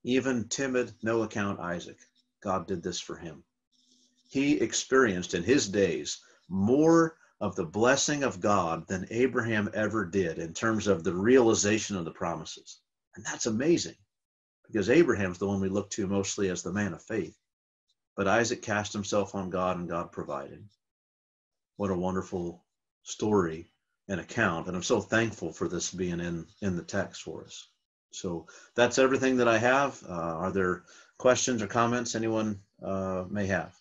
Even timid, no account Isaac, God did this for him. He experienced in his days more of the blessing of God than Abraham ever did in terms of the realization of the promises. And that's amazing, because Abraham's the one we look to mostly as the man of faith. But Isaac cast himself on God, and God provided. What a wonderful story and account. And I'm so thankful for this being in the text for us. So that's everything that I have. Are there questions or comments anyone may have?